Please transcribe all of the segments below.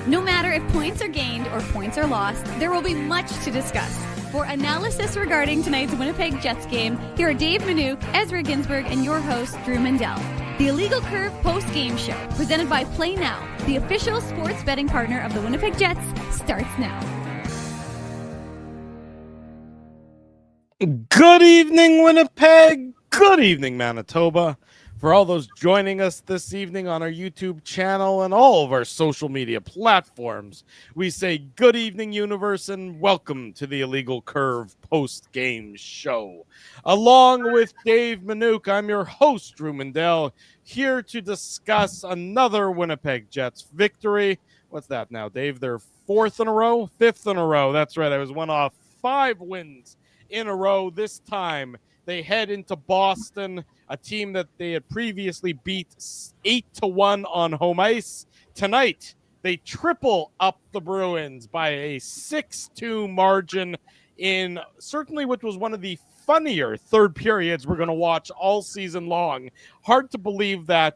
No matter if points are gained or points are lost, there will be much to discuss. For analysis regarding tonight's Winnipeg Jets game, here are Dave Manouk, Ezra Ginsburg, and your host, Drew Mandel. The Illegal Curve Postgame Show, presented by Play Now, the official sports betting partner of the Winnipeg Jets, starts now. Good evening, Winnipeg. Good evening, Manitoba. For all those joining us this evening on our YouTube channel and all of our social media platforms, we say good evening, universe, and welcome to the Illegal Curve post-game show. Along with Dave Manouk, I'm your host, Drew Mandel, here to discuss another Winnipeg Jets victory. What's that now, Dave? They're fifth in a row? That's right. I was one off 5 wins in a row. This time they head into Boston, a team that they had previously beat 8-1 on home ice. Tonight, they triple up the Bruins by a 6-2 margin in certainly what was one of the funnier third periods we're going to watch all season long. Hard to believe that,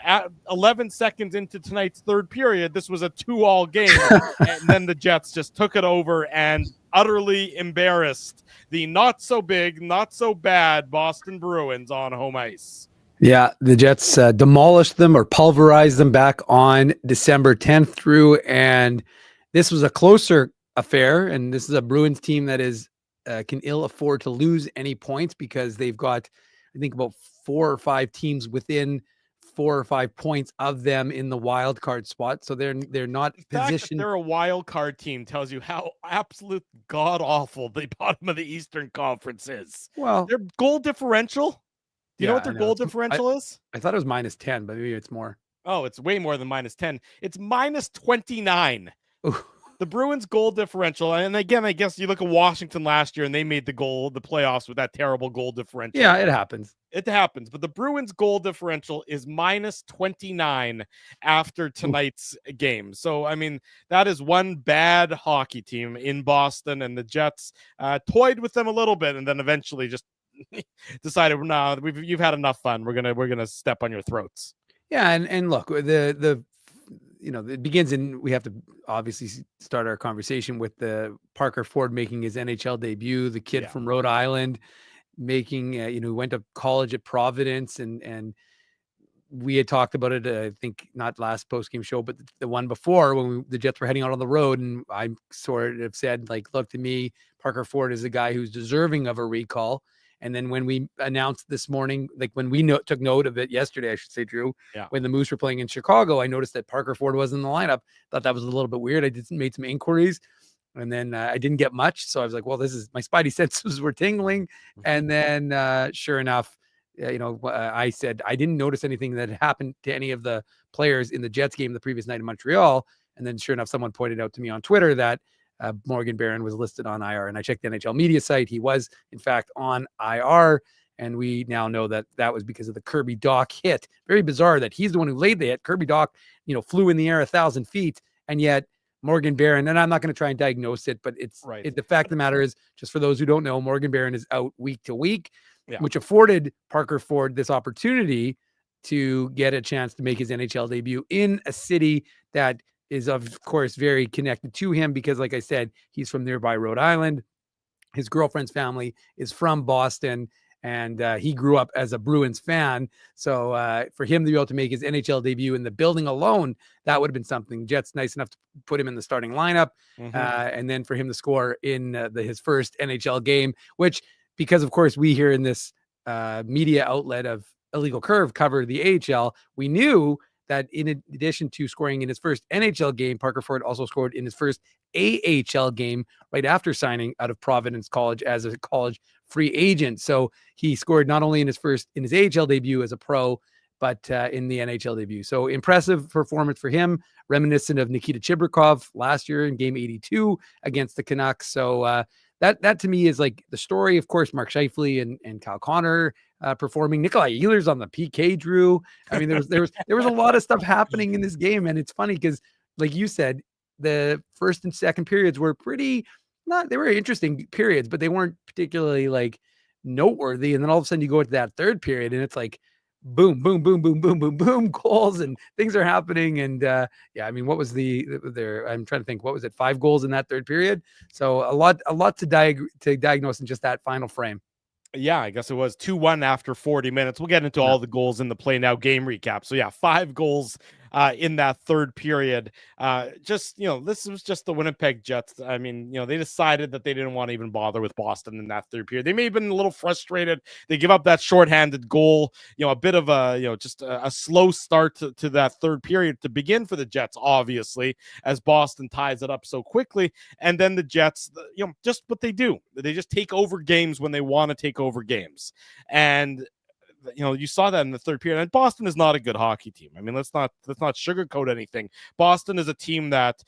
at 11 seconds into tonight's third period, this was a 2-all game, and then the Jets just took it over and utterly embarrassed the not so big, not so bad Boston Bruins on home ice. Yeah, the Jets demolished them or pulverized them back on December 10th through, and this was a closer affair, and this is a Bruins team that is can ill afford to lose any points because they've got, I think, about 4 or 5 teams within 4 or 5 points of them in the wild card spot, so they're not the fact positioned. That they're a wild card team tells you how absolute god awful the bottom of the Eastern Conference is. Well, their goal differential. Do you know what their goal differential is? I thought it was -10, but maybe it's more. Oh, it's way more than -10. It's -29. Ooh. The Bruins goal differential, and again, I guess you look at Washington last year and they made the playoffs with that terrible goal differential. Yeah, it happens. It happens, but the Bruins goal differential is -29 after tonight's game. So, I mean, that is one bad hockey team in Boston, and the Jets toyed with them a little bit and then eventually just decided, no, you've had enough fun. We're gonna step on your throats. Yeah, and look, the it begins in, we have to obviously start our conversation with the Parker Ford making his NHL debut, the kid from Rhode Island making, went to college at Providence, and we had talked about it, I think not last post-game show, but the one before when the Jets were heading out on the road, and I sort of said, like, look, to me, Parker Ford is a guy who's deserving of a recall. And then when we announced this morning, like when we took note of it yesterday, I should say, Drew, when the Moose were playing in Chicago, I noticed that Parker Ford was in the lineup. Thought that was a little bit weird. I made some inquiries, and then I didn't get much. So I was like, well, my spidey senses were tingling. And then sure enough, I said, I didn't notice anything that had happened to any of the players in the Jets game the previous night in Montreal. And then sure enough, someone pointed out to me on Twitter that Morgan Barron was listed on IR, and I checked the NHL media site. He was, in fact, on IR, and we now know that that was because of the Kirby Dach hit. Very bizarre that he's the one who laid the hit. Kirby Dach, flew in the air 1,000 feet, and yet Morgan Barron, and I'm not going to try and diagnose it, but the fact of the matter is, just for those who don't know, Morgan Barron is out week to week, which afforded Parker Ford this opportunity to get a chance to make his NHL debut in a city that is, of course, very connected to him because, like I said, he's from nearby Rhode Island. His girlfriend's family is from Boston, and he grew up as a Bruins fan. So for him to be able to make his NHL debut in the building alone, that would have been something. Jets nice enough to put him in the starting lineup, and then for him to score in his first NHL game, which, because, of course, we here in this media outlet of Illegal Curve cover the AHL, we knew that in addition to scoring in his first NHL game, Parker Ford also scored in his first AHL game right after signing out of Providence College as a college free agent. So he scored not only in his AHL debut as a pro, but in the NHL debut. So impressive performance for him, reminiscent of Nikita Chibrikov last year in game 82 against the Canucks. So that to me is like the story. Of course, Mark Scheifele and Kyle Connor performing. Nikolai Ehlers on the PK, Drew. I mean, there was a lot of stuff happening in this game, and it's funny because, like you said, the first and second periods were they were interesting periods, but they weren't particularly like noteworthy. And then all of a sudden you go into that third period, and it's like, boom, boom, boom, boom, boom, boom, boom, goals and things are happening. And yeah, I mean, what was there? I'm trying to think, what was it? 5 goals in that third period. So a lot to diagnose in just that final frame. Yeah, I guess it was 2-1 after 40 minutes. We'll get into all the goals in the Play Now game recap. So yeah, 5 goals in that third period. This was just the Winnipeg Jets. I mean, they decided that they didn't want to even bother with Boston in that third period. They may have been a little frustrated. They give up that shorthanded goal, a bit of just a slow start to that third period to begin for the Jets, obviously, as Boston ties it up so quickly. And then the Jets, just what they do. They just take over games when they want to take over games. And you saw that in the third period. And Boston is not a good hockey team. I mean, let's not sugarcoat anything. Boston is a team that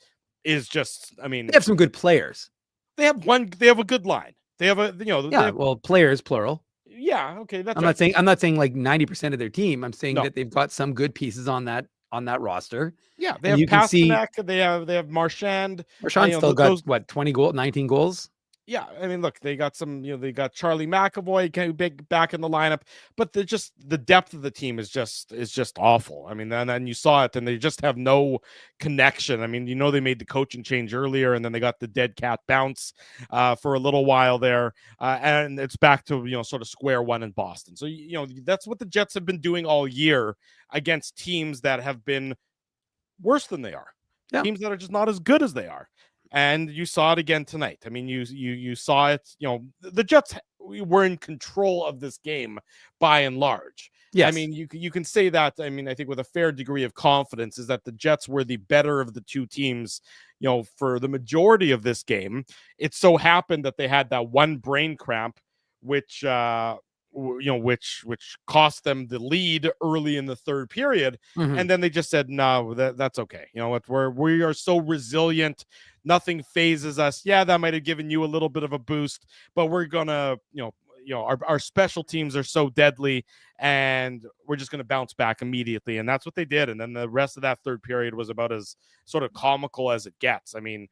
is just, I mean, they have some good players. They have a good line. They have players plural. Yeah, okay, that's I'm not saying like 90% of their team. I'm saying that they've got some good pieces on that roster. Yeah, they have Pasternak, they have Marchand. Marchand still got 19 goals. Yeah, I mean, look, they got some, they got Charlie McAvoy big back in the lineup, but the depth of the team is just awful. I mean, and you saw it, and they just have no connection. I mean, they made the coaching change earlier, and then they got the dead cat bounce for a little while there, and it's back to sort of square one in Boston. So that's what the Jets have been doing all year against teams that have been worse than they are, teams that are just not as good as they are. And you saw it again tonight. I mean, you saw it. The Jets were in control of this game by and large. Yes. I mean, you can say that. I mean, I think with a fair degree of confidence is that the Jets were the better of the two teams. For the majority of this game, it so happened that they had that one brain cramp, which cost them the lead early in the third period. Mm-hmm. And then they just said, no, that's okay. You know what? We are so resilient. Nothing phases us. Yeah, that might have given you a little bit of a boost, but we're gonna, our special teams are so deadly, and we're just gonna bounce back immediately. And that's what they did. And then the rest of that third period was about as sort of comical as it gets. I mean,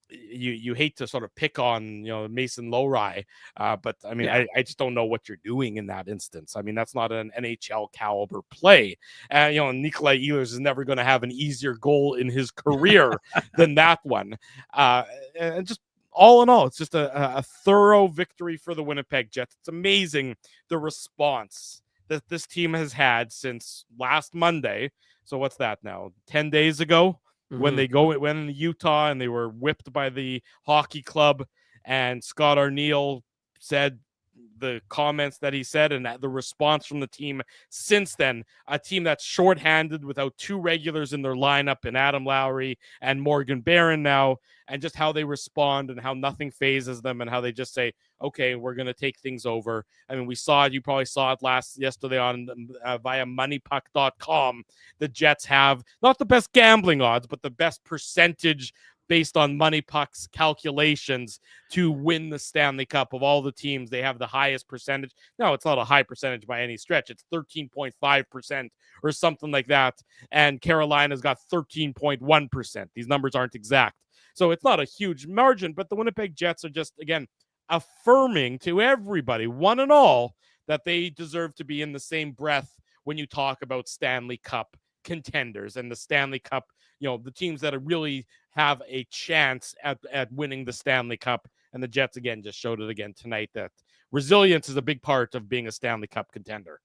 you hate to sort of pick on Mason Lowry, but I mean, I just don't know what you're doing in that instance. I mean, that's not an NHL caliber play. Nikolai Ehlers is never going to have an easier goal in his career than that one. And just all in all, it's just a thorough victory for the Winnipeg Jets. It's amazing the response that this team has had since last Monday. So what's that now? 10 days ago? When they went into Utah and they were whipped by the hockey club, and Scott Arniel said the comments that he said, and the response from the team since then, a team that's shorthanded without two regulars in their lineup, and Adam Lowry and Morgan Barron now, and just how they respond and how nothing phases them, and how they just say, okay, we're going to take things over. I mean, we saw it. You probably saw it yesterday on via moneypuck.com. The Jets have not the best gambling odds, but the best percentage based on Money Puck's calculations to win the Stanley Cup. Of all the teams, they have the highest percentage. No, it's not a high percentage by any stretch. It's 13.5% or something like that. And Carolina's got 13.1%. These numbers aren't exact. So it's not a huge margin, but the Winnipeg Jets are just, again, affirming to everybody, one and all, that they deserve to be in the same breath when you talk about Stanley Cup contenders and the Stanley Cup, the teams that really have a chance at winning the Stanley Cup. And the Jets, again, just showed it again tonight that resilience is a big part of being a Stanley Cup contender.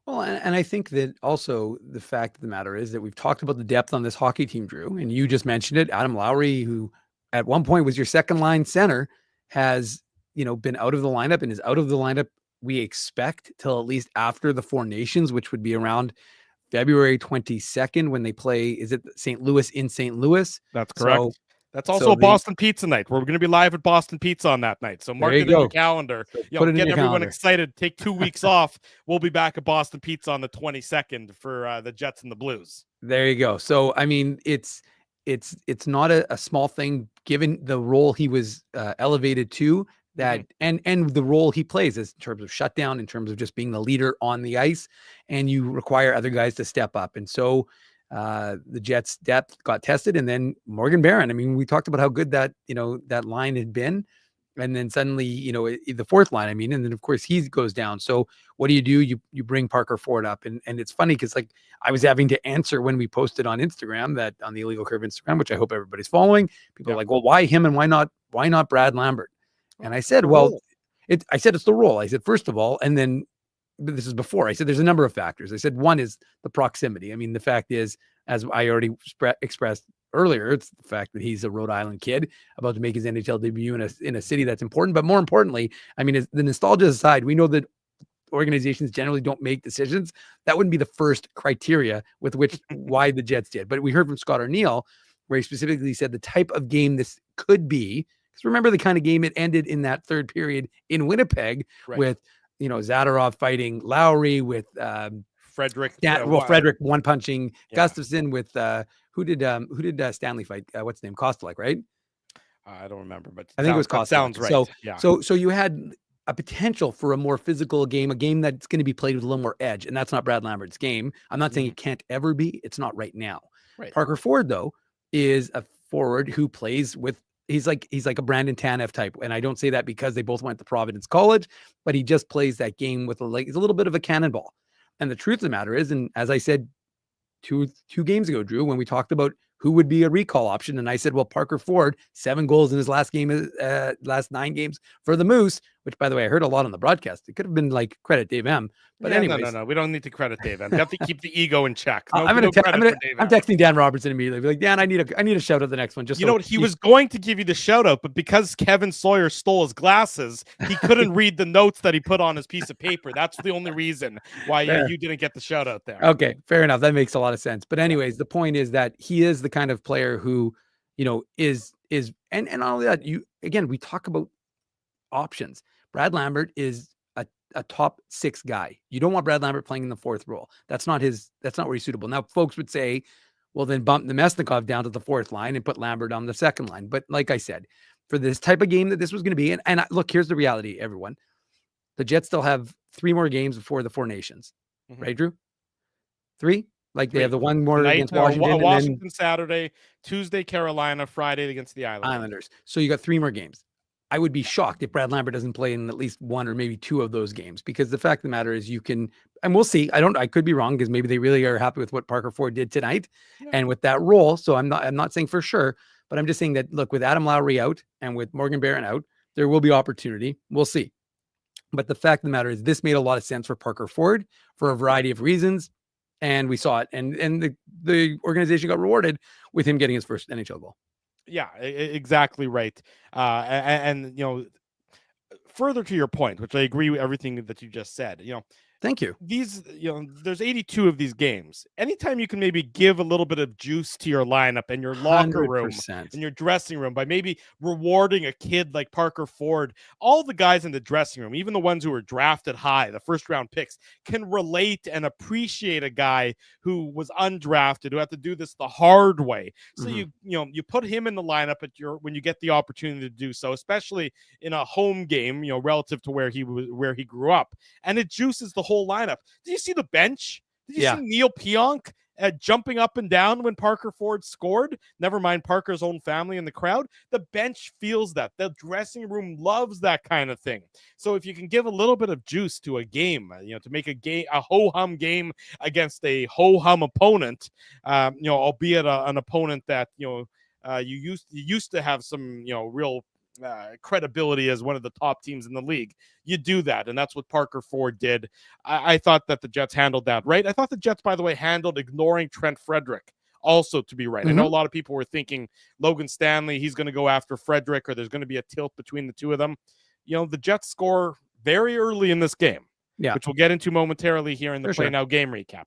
Well, and I think that also the fact of the matter is that we've talked about the depth on this hockey team, Drew, and you just mentioned it. Adam Lowry, who at one point was your second line center, has, been out of the lineup and is out of the lineup, we expect, till at least after the Four Nations, which would be around February 22nd when they play, is it St. Louis in St. Louis? That's correct. So, that's also a Boston Pizza night. We're going to be live at Boston Pizza on that night. So mark it in your calendar. Put it get in your everyone calendar. Excited. Take 2 weeks off. We'll be back at Boston Pizza on the 22nd for the Jets and the Blues. There you go. So, I mean, it's not a small thing given the role he was elevated to, that and the role he plays is in terms of shutdown, in terms of just being the leader on the ice, and you require other guys to step up. And so the Jets' depth got tested, and then Morgan Barron. I mean, we talked about how good that that line had been. And then suddenly, the fourth line, and then of course he goes down. So what do? You bring Parker Ford up. And it's funny because like I was having to answer when we posted on Instagram, that on the Illegal Curve Instagram, which I hope everybody's following. People are like, well, why him and why not Brad Lambert? And I said, well, it's the role. I said, first of all, and then this is before I said there's a number of factors. I said one is the proximity. The fact is, as I already expressed earlier, it's the fact that he's a Rhode Island kid about to make his NHL debut in a city that's important. But more importantly, the nostalgia aside, we know that organizations generally don't make decisions. That wouldn't be the first criteria with which why the Jets did. But we heard from Scott O'Neill where he specifically said the type of game this could be. Because remember the kind of game it ended in that third period in Winnipeg with Zadorov fighting Lowry, with Frederick. Frederick one punching Gustafsson, with who did Stanley fight? What's his name? Kostelek, right? I don't remember, but I think it was Kostelek. Sounds right. So you had a potential for a more physical game, a game that's going to be played with a little more edge, and that's not Brad Lambert's game. I'm not saying it can't ever be. It's not right now. Right. Parker Ford, though, is a forward who plays with. He's like a Brandon Tanev type. And I don't say that because they both went to Providence College, but he just plays that game with he's a little bit of a cannonball. And the truth of the matter is, and as I said two games ago, Drew, when we talked about who would be a recall option, and I said, well, Parker Ford, 7 goals in his last 9 games for the Moose, which, by the way, I heard a lot on the broadcast. It could have been like credit Dave M. But anyways, no, we don't need to credit Dave M. You have to keep the ego in check. I'm texting Dan Robertson immediately. Be like, Dan, I need a shout out the next one. Just know what? He was going to give you the shout out, but because Kevin Sawyer stole his glasses, he couldn't read the notes that he put on his piece of paper. That's the only reason why you didn't get the shout out there. Okay, fair enough. That makes a lot of sense. But anyways, the point is that he is the kind of player who, is and all that. We talk about options. Brad Lambert is a top 6 guy. You don't want Brad Lambert playing in the fourth role. That's not where he's suitable. Now, folks would say, well, then bump Nemesnikov down to the fourth line and put Lambert on the second line. But like I said, for this type of game that this was going to be, and look, here's the reality, everyone. The Jets still have 3 more games before the Four Nations. Right, Drew? 3? Like they have the one more against Washington. Washington Saturday, Tuesday, Carolina, Friday against the Islanders. So you got 3 more games. I would be shocked if Brad Lambert doesn't play in at least 1 or maybe 2 of those games, because the fact of the matter is you can, and we'll see. I could be wrong, because maybe they really are happy with what Parker Ford did tonight and with that role. So I'm not saying for sure, but I'm just saying that, look, with Adam Lowry out and with Morgan Barron out, there will be opportunity. We'll see. But the fact of the matter is this made a lot of sense for Parker Ford for a variety of reasons. And we saw it. And the organization got rewarded with him getting his first NHL goal. Yeah, exactly right. And further to your point, which I agree with everything that you just said, thank you. These, there's 82 of these games. Anytime you can maybe give a little bit of juice to your lineup and your locker room 100%. and your dressing room by maybe rewarding a kid like Parker Ford, all the guys in the dressing room, even the ones who were drafted high, the first round picks, can relate and appreciate a guy who was undrafted, who had to do this the hard way. So you put him in the lineup when you get the opportunity to do so, especially in a home game, relative to where he grew up, and it juices the whole lineup. Did you see the bench? Did you see Neil Pionk jumping up and down when Parker Ford scored? Never mind Parker's own family and the crowd. The bench feels that. The dressing room loves that kind of thing. So if you can give a little bit of juice to a game, to make a ho-hum game against a ho-hum opponent, albeit an opponent that you used to have some real credibility as one of the top teams in the league, you do that, and that's what Parker Ford did. I thought that the Jets handled that right. I thought the Jets, by the way, handled ignoring Trent Frederick also to be right. I know a lot of people were thinking Logan Stanley, he's going to go after Frederick, or there's going to be a tilt between the two of them. The Jets score very early in this game, which we'll get into momentarily here in the Play Now game recap.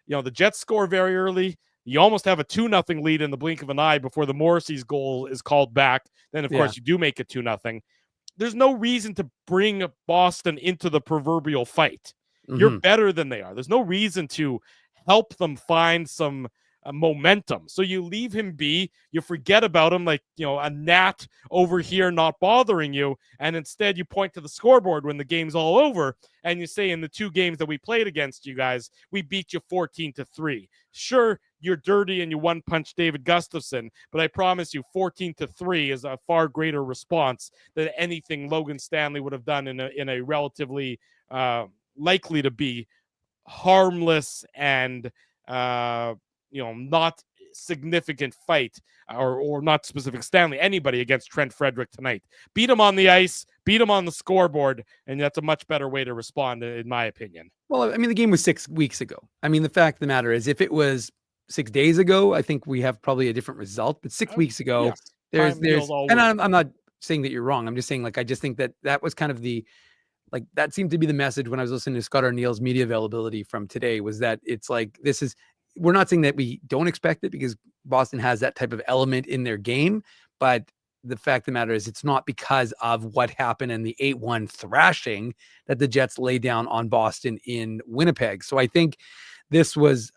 The Jets score very early. You almost have a 2-0 lead in the blink of an eye before the Morrissey's goal is called back. Then, of course, you do make it 2-0. There's no reason to bring Boston into the proverbial fight. You're better than they are. There's no reason to help them find some momentum. So you leave him be, you forget about him like, a gnat over here not bothering you. And instead you point to the scoreboard when the game's all over and you say, in the 2 games that we played against you guys, we beat you 14-3. Sure, you're dirty and you one-punch David Gustafsson, but I promise you 14-3 is a far greater response than anything Logan Stanley would have done in a relatively likely to be harmless and not significant fight or not specific Stanley, anybody against Trent Frederick tonight. Beat him on the ice, beat him on the scoreboard, and that's a much better way to respond, in my opinion. Well, I mean, the game was 6 weeks ago. I mean, the fact of the matter is, if it was 6 days ago, I think we have probably a different result. But 6 weeks ago, yes, and I'm not saying that you're wrong. I'm just saying, like, I just think that was kind of that seemed to be the message when I was listening to Scott Arneal's media availability from today, was that it's like, we're not saying that we don't expect it, because Boston has that type of element in their game, but the fact of the matter is, it's not because of what happened in the 8-1 thrashing that the Jets lay down on Boston in Winnipeg. So I think this was,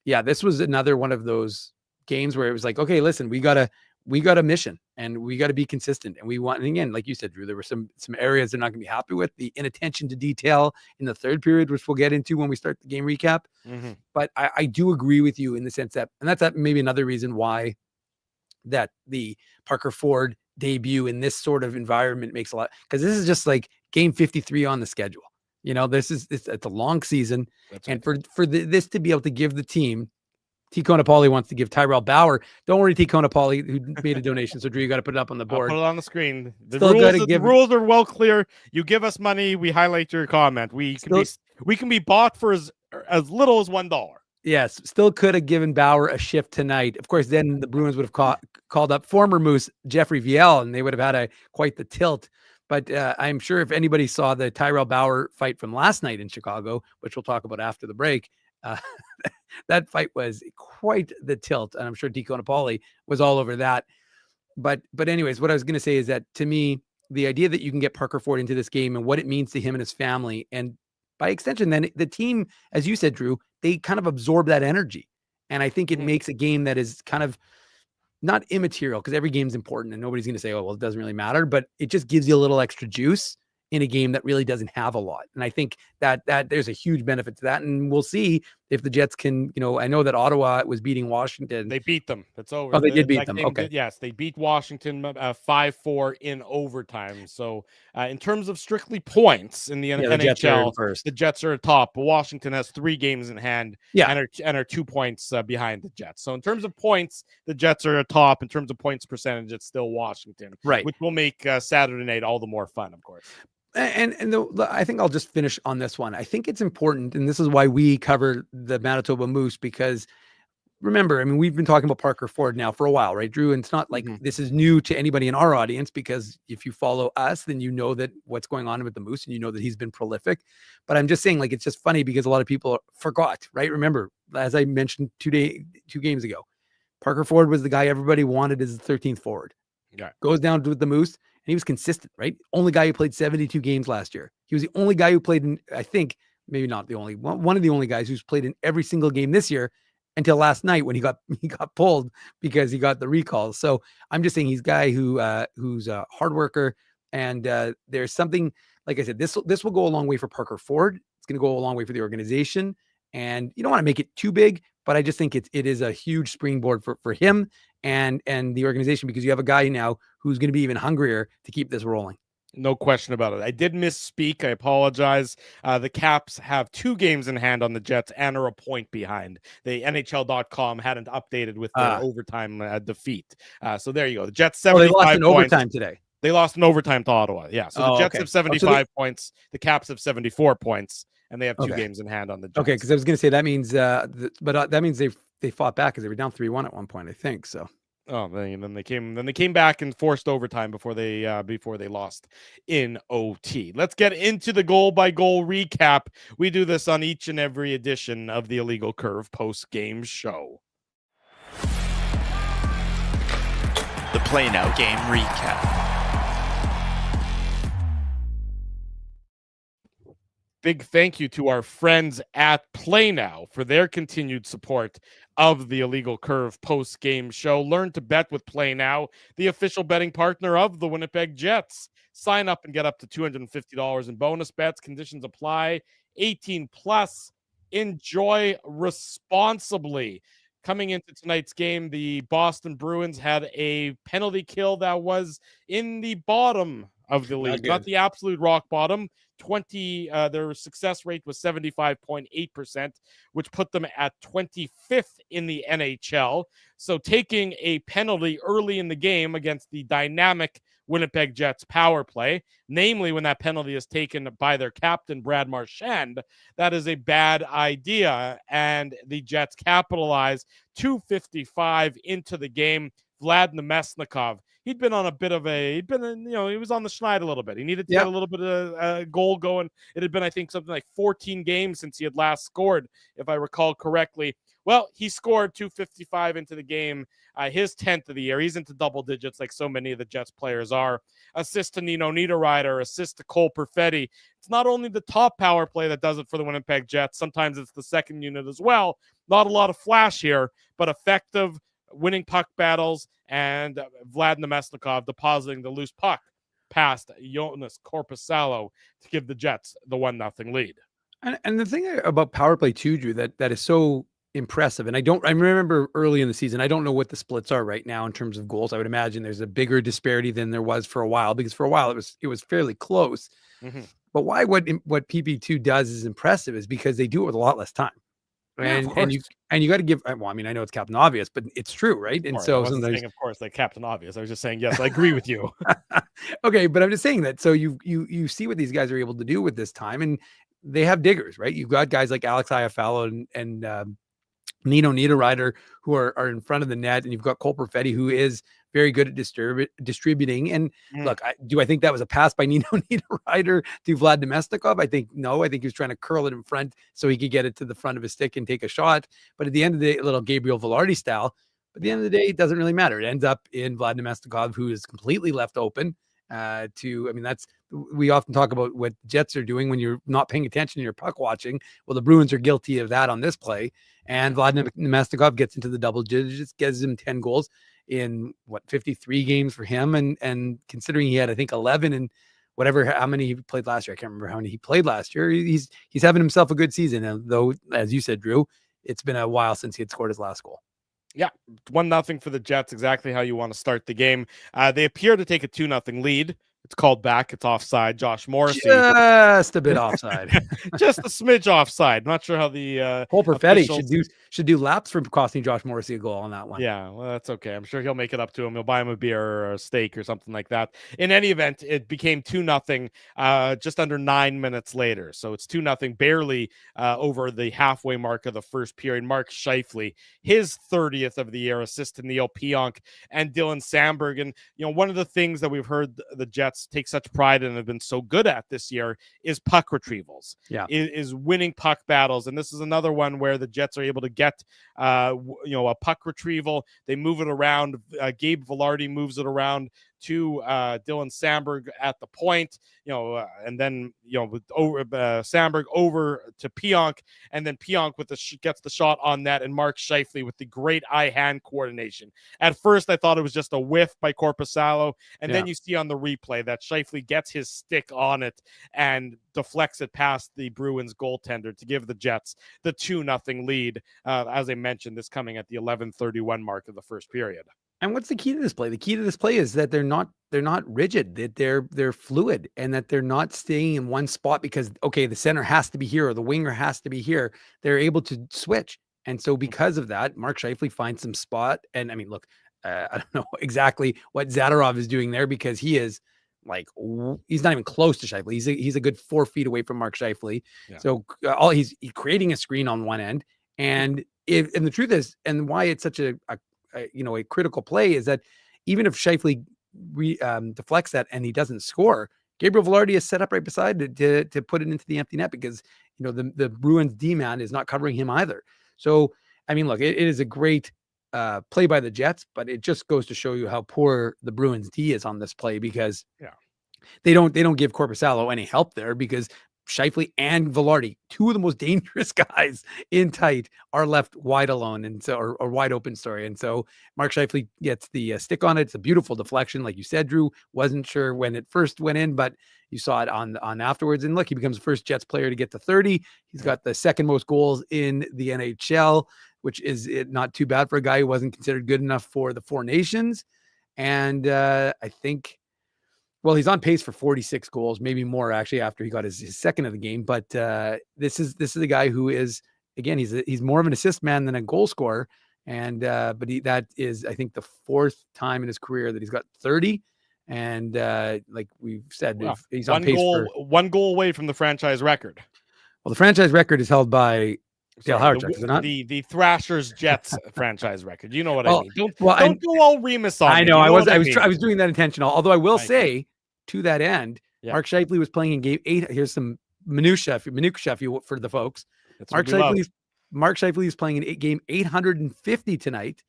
this was another one of those games where it was like, okay, listen, we got a mission and we got to be consistent. And we want, and again, like you said, Drew, there were some areas they're not going to be happy with. The inattention to detail in the third period, which we'll get into when we start the game recap. Mm-hmm. But I do agree with you in the sense that, and that's maybe another reason why that the Parker Ford debut in this sort of environment makes a lot, because this is just like game 53 on the schedule. It's a long season. That's and right. for this to be able to give the team, T. Conapoli wants to give Tyrell Bauer. Don't worry, T. Conapoli, who made a donation. So Drew, you got to put it up on the board. I'll put it on the screen. The rules are well clear. You give us money, we highlight your comment. We can be bought for as little as $1. Yes, still could have given Bauer a shift tonight. Of course, then the Bruins would have called up former Moose Jeffrey Viel, and they would have had quite the tilt. But I'm sure if anybody saw the Tyrell Bauer fight from last night in Chicago, which we'll talk about after the break, that fight was quite the tilt. And I'm sure T. Conapoli was all over that. But anyways, what I was going to say is that, to me, the idea that you can get Parker Ford into this game and what it means to him and his family, and by extension, then the team, as you said, Drew, they kind of absorb that energy. And I think it makes a game that is kind of not immaterial, because every game's important and nobody's going to say, oh, well, it doesn't really matter, but it just gives you a little extra juice in a game that really doesn't have a lot. And I think that there's a huge benefit to that. And we'll see if the Jets can, I know that Ottawa was beating Washington. They beat them. It's over. Oh, they did beat them. Okay. Yes, they beat Washington 5-4 in overtime. So in terms of strictly points in the NHL, the Jets are atop. Washington has 3 games in hand and are 2 points behind the Jets. So in terms of points, the Jets are atop. In terms of points percentage, it's still Washington, right? Which will make Saturday night all the more fun, of course. And I think I'll just finish on this one. I think it's important, and this is why we cover the Manitoba Moose, because remember, I mean, we've been talking about Parker Ford now for a while, right, Drew? And it's not like this is new to anybody in our audience, because if you follow us, then you know that what's going on with the Moose, and you know that he's been prolific. But I'm just saying, like, it's just funny because a lot of people forgot, right? Remember, as I mentioned 2 games ago, Parker Ford was the guy everybody wanted as the 13th forward. Yeah. Goes down to the Moose. And he was consistent, right? Only guy who played 72 games last year. He was the only guy who played in, I think, maybe not the only one of the only guys who's played in every single game this year, until last night when he got pulled because he got the recall. So I'm just saying he's a guy who's a hard worker, and there's something, like I said, this will go a long way for Parker Ford. It's going to go a long way for the organization, and you don't want to make it too big, but I just think it is a huge springboard for him and the organization, because you have a guy now who's going to be even hungrier to keep this rolling. No question about it. I did misspeak. I apologize. The Caps have 2 games in hand on the Jets and are a point behind. The NHL.com hadn't updated with their overtime defeat. So there you go. The Jets 75 they lost in points. Overtime today. They lost in overtime to Ottawa. Yeah. So the Jets have 75 points. The Caps have 74 points, and they have 2 games in hand on the Jets. Okay, because I was going to say that means, but that means they fought back, because they were down 3-1 at one point, I think. So. Oh, then they came back and forced overtime before they lost in OT. Let's get into the goal by goal recap. We do this on each and every edition of the Illegal Curve post-game show. The Play Now game recap. big thank you to our friends at Play Now for their continued support of the Illegal Curve post-game show. Learn to bet with Play Now, the official betting partner of the Winnipeg Jets. Sign up and get up to $250 in bonus bets. Conditions apply. 18 plus. Enjoy responsibly. Coming into tonight's game, the Boston Bruins had a penalty kill that was in the bottom of the league, not the absolute rock bottom. Their success rate was 75.8%, which put them at 25th in the NHL. So taking a penalty early in the game against the dynamic Winnipeg Jets power play, namely when that penalty is taken by their captain, Brad Marchand, that is a bad idea. And the Jets capitalize 2:55 into the game. Vlad Nemesnikov, he was on the schneid a little bit. He needed to get a little bit of a goal going. It had been, I think, something like 14 games since he had last scored, if I recall correctly. Well, he scored 2:55 into the game, his 10th of the year. He's into double digits like so many of the Jets players are. Assist to Nino Niederreiter, assist to Cole Perfetti. It's not only the top power play that does it for the Winnipeg Jets. Sometimes it's the second unit as well. Not a lot of flash here, but effective winning puck battles, and Vlad Nemesnikov depositing the loose puck past Jonas Korpisalo to give the Jets the 1-0 lead. And the thing about power play too, Drew, that is so impressive. And I remember early in the season, I don't know what the splits are right now in terms of goals. I would imagine there's a bigger disparity than there was for a while, because for a while it was fairly close. Mm-hmm. But why what PP2 does is impressive is because they do it with a lot less time. And you got to give. Well, I mean, I know it's Captain Obvious, but it's true, right? And so sometimes, saying, of course, like Captain Obvious. I was just saying, yes, I agree with you. Okay, but I'm just saying that. So you see what these guys are able to do with this time, and they have diggers, right? You've got guys like Alex Iafallo and Nino Niederreiter who are in front of the net, and you've got Cole Perfetti, who is very good at distributing. And look, do I think that was a pass by Nino Niederreiter to Vlad Nemesnikov? I think no. I think he was trying to curl it in front so he could get it to the front of his stick and take a shot. But at the end of the day, a little Gabriel Velarde style. But at the end of the day, it doesn't really matter. It ends up in Vlad Nemesnikov, who is completely left open. We often talk about what Jets are doing when you're not paying attention and you're puck watching. Well, the Bruins are guilty of that on this play. And Vlad Nemesnikov gets into the double digits, gives him 10 goals in 53 games for him. And considering he had, I think, 11 and how many he played last year. I can't remember how many he played last year. He's having himself a good season. And though, as you said, Drew, it's been a while since he had scored his last goal. Yeah, 1-0 for the Jets, exactly how you want to start the game. They appear to take a 2-0 lead. It's called back. It's offside. Josh Morrissey. Just a bit offside. Just a smidge offside. Not sure how the Cole Perfetti should do laps for costing Josh Morrissey a goal on that one. Yeah, well, that's okay. I'm sure he'll make it up to him. He'll buy him a beer or a steak or something like that. In any event, it became 2-0 just under 9 minutes later. So it's 2-0, barely over the halfway mark of the first period. Mark Scheifele, his 30th of the year, assist to Neil Pionk and Dylan Samberg. And, one of the things that we've heard the Jets take such pride in and have been so good at this year is puck retrievals. Yeah, is winning puck battles. And this is another one where the Jets are able to get a puck retrieval. They move it around. Gabe Velarde moves it around to Dylan Samberg at the point, and then Samberg over to Pionk, and then Pionk gets the shot on net, and Mark Scheifele with the great eye-hand coordination. At first, I thought it was just a whiff by Korpisalo, and then you see on the replay that Scheifele gets his stick on it and deflects it past the Bruins goaltender to give the Jets the 2-0 lead. As I mentioned, this coming at the 11:31 mark of the first period. And what's the key to this play? The key to this play is that they're not rigid, that they're fluid, and that they're not staying in one spot because, okay, the center has to be here or the winger has to be here. They're able to switch. And so because of that, Mark Scheifele finds some spot. And I mean, look, I don't know exactly what Zadorov is doing there because he is he's not even close to Scheifele. He's a good 4 feet away from Mark Scheifele. Yeah. So he's creating a screen on one end. And the truth is, and why it's such a critical play is that even if Scheifele deflects that and he doesn't score, Gabriel Velarde is set up right beside to put it into the empty net because the Bruins D-man is not covering him either. So I mean, look, it is a great play by the Jets, but it just goes to show you how poor the Bruins D is on this play because they don't give Korpisalo any help there because Scheifele and Velarde, two of the most dangerous guys in tight, are left wide alone, and so or wide open. Sorry, and so Mark Scheifele gets the stick on it. It's a beautiful deflection, like you said, Drew. Wasn't sure when it first went in, but you saw it on afterwards. And look, he becomes the first Jets player to get to 30. He's got the second most goals in the NHL, which is not too bad for a guy who wasn't considered good enough for the Four Nations. And I think. Well, he's on pace for 46 goals, maybe more actually after he got his second of the game. But this is a guy who is, again, he's more of an assist man than a goal scorer. And but that is, I think, the for time in his career that he's got 30. And like we've said, he's on pace for one goal away from the franchise record. Well, the franchise record is held by Dale Hawerchuk, is it not? The Thrashers Jets franchise record. You know what I mean? Don't go all Remus on. I know. I was doing that intentional. Although I will say, to that end, Mark Scheifele was playing in game 8. Here's some minutia for the folks. Mark Scheifele is playing in game 850 tonight,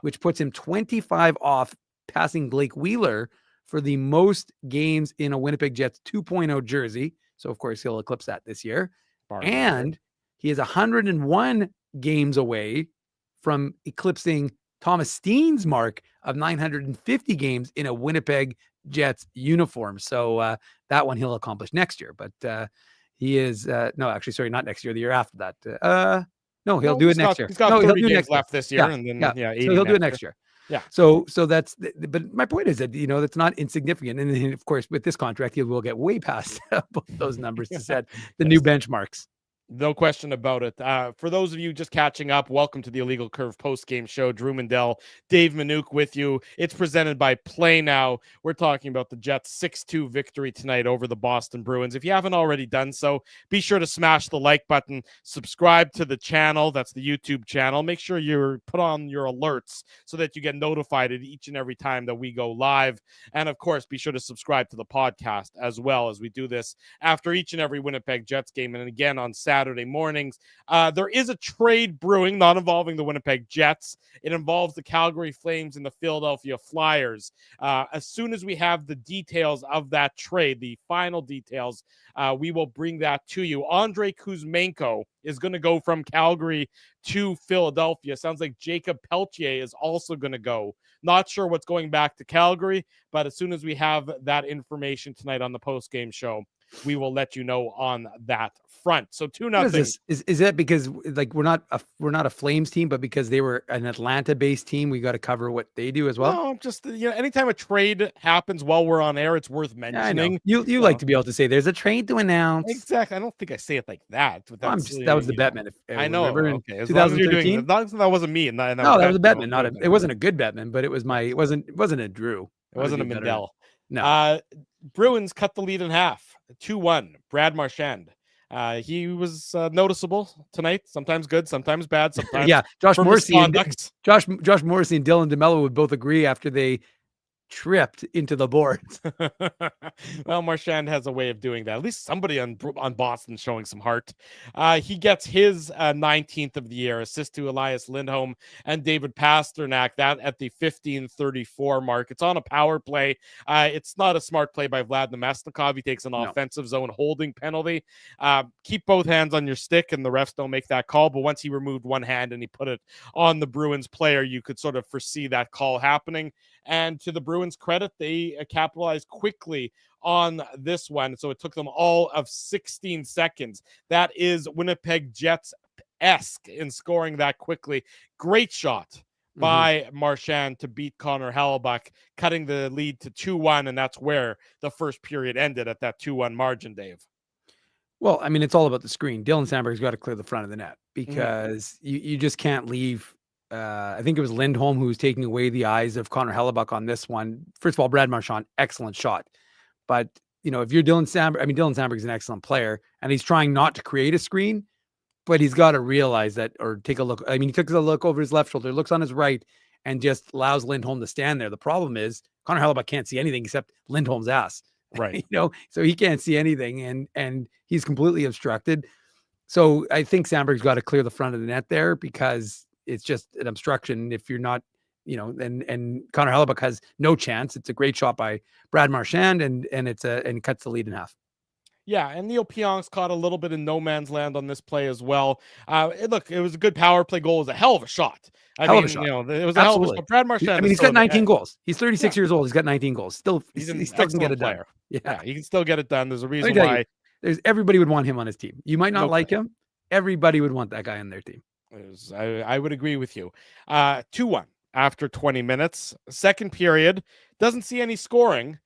which puts him 25 off passing Blake Wheeler for the most games in a Winnipeg Jets 2.0 jersey. So, of course, he'll eclipse that this year. And he is 101 games away from eclipsing Thomas Steen's mark of 950 games in a Winnipeg Jets uniform. So that one he'll accomplish next year. But he is not next year, the year after that. He'll do it next year. He's got 30 games left this year, and then 80 so he'll do it next year. Yeah. So that's, but my point is that, that's not insignificant. And then, of course, with this contract, he will get way past both those numbers to set the new benchmarks. No question about it. For those of you just catching up, welcome to the Illegal Curve post-game show. Drew Mandel, Dave Manouk with you. It's presented by Play Now. We're talking about the Jets' 6-2 victory tonight over the Boston Bruins. If you haven't already done so, be sure to smash the like button, subscribe to the channel. That's the YouTube channel. Make sure you're put on your alerts so that you get notified at each and every time that we go live. And, of course, be sure to subscribe to the podcast as well, as we do this after each and every Winnipeg Jets game. And again, on Saturday mornings. There is a trade brewing, not involving the Winnipeg Jets. It involves the Calgary Flames and the Philadelphia Flyers. As soon as we have the details of that trade, the final details, we will bring that to you. Andrei Kuzmenko is going to go from Calgary to Philadelphia. Sounds like Jacob Pelletier is also going to go. Not sure what's going back to Calgary, but as soon as we have that information tonight on the post-game show, we will let you know on that front. So 2-0. Is that because like we're not a Flames team, but because they were an Atlanta-based team, we got to cover what they do as well? No, just anytime a trade happens while we're on air, it's worth mentioning. You like to be able to say there's a trade to announce. Exactly. I don't think I say it like that. That was the Bettman. I know. Okay. As 2013. As long as that wasn't me. No, that was a Bettman. It wasn't a good Bettman, but it was it wasn't a Drew. It wasn't a Mandel. No. Bruins cut the lead in half. 2-1. Brad Marchand. He was noticeable tonight. Sometimes good, sometimes bad. Sometimes Josh Morrissey and Dylan DeMello would both agree after they tripped into the boards. Well, Marchand has a way of doing that. At least somebody on Boston showing some heart. He gets his 19th of the year, assist to Elias Lindholm and David Pasternak, that at the 15:34 mark. It's on a power play. It's not a smart play by Vlad Namestnikov. He takes an offensive zone holding penalty. Keep both hands on your stick, and the refs don't make that call. But once he removed one hand and he put it on the Bruins player, you could sort of foresee that call happening. And to the Bruins' credit, they capitalized quickly on this one. So it took them all of 16 seconds. That is Winnipeg Jets-esque in scoring that quickly. Great shot by Marchand to beat Connor Hellebuck, cutting the lead to 2-1, and that's where the first period ended, at that 2-1 margin, Dave. Well, I mean, it's all about the screen. Dylan Sandberg's got to clear the front of the net because you just can't leave. I think it was Lindholm who was taking away the eyes of Connor Hellebuck on this one. First of all, Brad Marchand, excellent shot. But, if you're Dylan Sandberg's an excellent player, and he's trying not to create a screen, but he's got to realize that, or take a look. I mean, he took a look over his left shoulder, looks on his right, and just allows Lindholm to stand there. The problem is Connor Hellebuck can't see anything except Lindholm's ass. Right. So he can't see anything, and he's completely obstructed. So I think Sandberg's got to clear the front of the net there, because it's just an obstruction if you're not, and Connor Hellebuck has no chance. It's a great shot by Brad Marchand, and it cuts the lead in half. Yeah, and Neil Pionk's caught a little bit in no man's land on this play as well. Look, it was a good power play goal. It was a hell of a shot. Hell of a shot. It was a hell of a Absolutely. shot. Brad Marchand. I mean, he's got 19 goals. He's 36 Yeah. years old. He's got 19 goals. Still, He's he an still can get excellent it done. player. Yeah, He can still get it done. There's a Let me reason tell why. you, everybody would want him on his team. You might not like him. Everybody would want that guy on their team. I would agree with you. 2-1 after 20 minutes. Second period doesn't see any scoring.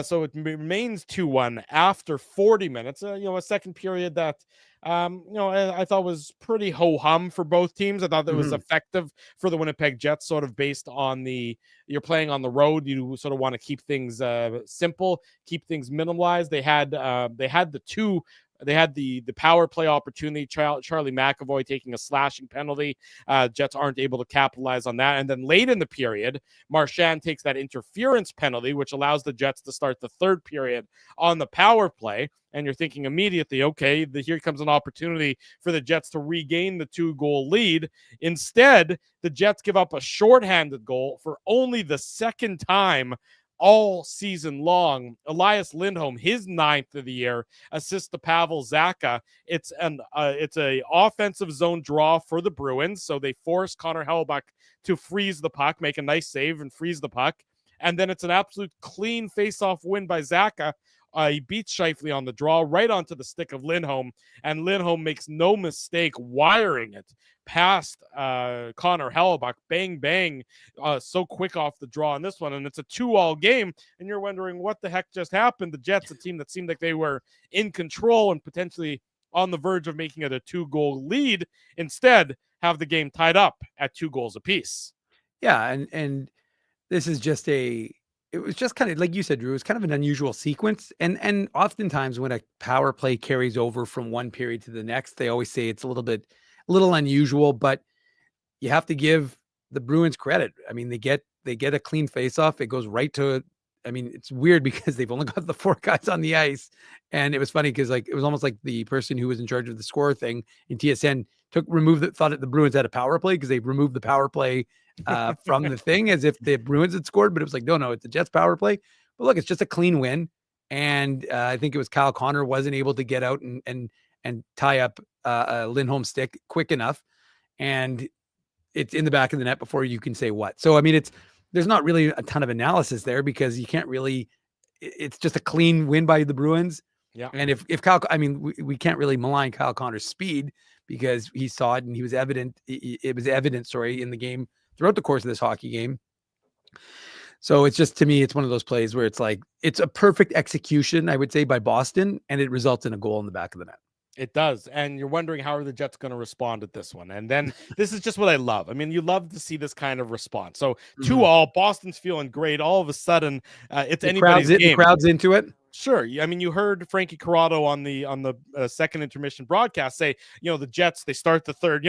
So it remains 2-1 after 40 minutes. A second period that, I thought was pretty ho-hum for both teams. I thought that was effective for the Winnipeg Jets, sort of based on you're playing on the road. You sort of want to keep things simple, keep things minimalized. They had the power play opportunity. Charlie McAvoy taking a slashing penalty. Jets aren't able to capitalize on that. And then late in the period, Marchand takes that interference penalty, which allows the Jets to start the third period on the power play. And you're thinking immediately, okay, here comes an opportunity for the Jets to regain the 2-goal lead. Instead, the Jets give up a shorthanded goal for only the second time all season long. Elias Lindholm, his 9th of the year, assists to Pavel Zacha. It's a offensive zone draw for the Bruins, so they force Connor Hellebuyck to freeze the puck, make a nice save and freeze the puck, and then it's an absolute clean face-off win by Zacha. He beats Scheifele on the draw right onto the stick of Lindholm, and Lindholm makes no mistake wiring it past Connor Hellebuyck. Bang, bang, so quick off the draw on this one, and it's a 2-2 game, and you're wondering what the heck just happened. The Jets, a team that seemed like they were in control and potentially on the verge of making it a 2-goal lead, instead have the game tied up at 2 goals apiece. Yeah, and this is just it was just kind of like you said, Drew, it was kind of an unusual sequence. And oftentimes when a power play carries over from one period to the next, they always say it's a little unusual, but you have to give the Bruins credit. I mean, they get a clean face-off. It goes right to, I mean, it's weird because they've only got the 4 guys on the ice. And it was funny because it was almost like the person who was in charge of the score thing in TSN thought that the Bruins had a power play because they removed the power play from the thing as if the Bruins had scored, but it was like, no, it's the Jets power play. But look, it's just a clean win. And I think it was Kyle Connor wasn't able to get out and tie up a Lindholm stick quick enough. And it's in the back of the net before you can say what. So, I mean, there's not really a ton of analysis there because you can't really, it's just a clean win by the Bruins. Yeah. And if Kyle, I mean, we can't really malign Kyle Connor's speed because he saw it and he was evident. It was evident, in the game throughout the course of this hockey game. So it's just, to me, it's one of those plays where it's like, it's a perfect execution, I would say, by Boston, and it results in a goal in the back of the net. It does. And you're wondering, how are the Jets going to respond at this one? And then this is just what I love. I mean, you love to see this kind of response. So 2-2, Boston's feeling great. All of a sudden, it's anybody's game. The crowd's into it. Sure. I mean, you heard Frankie Corrado on the second intermission broadcast say, the Jets, they start the third.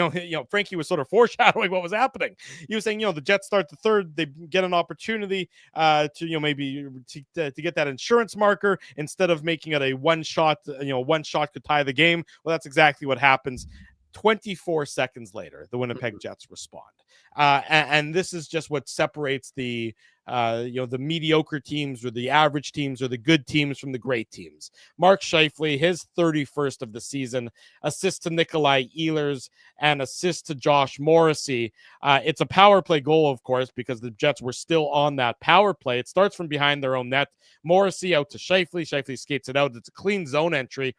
Frankie was sort of foreshadowing what was happening. He was saying, the Jets start the third, they get an opportunity to maybe to get that insurance marker instead of making it a one shot. One shot could tie the game. Well, that's exactly what happens. 24 seconds later, the Winnipeg Jets respond. And this is just what separates the mediocre teams or the average teams or the good teams from the great teams. Mark Scheifele, his 31st of the season, assist to Nikolai Ehlers and assist to Josh Morrissey. It's a power play goal, of course, because the Jets were still on that power play. It starts from behind their own net. Morrissey out to Scheifele. Scheifele skates it out. It's a clean zone entry.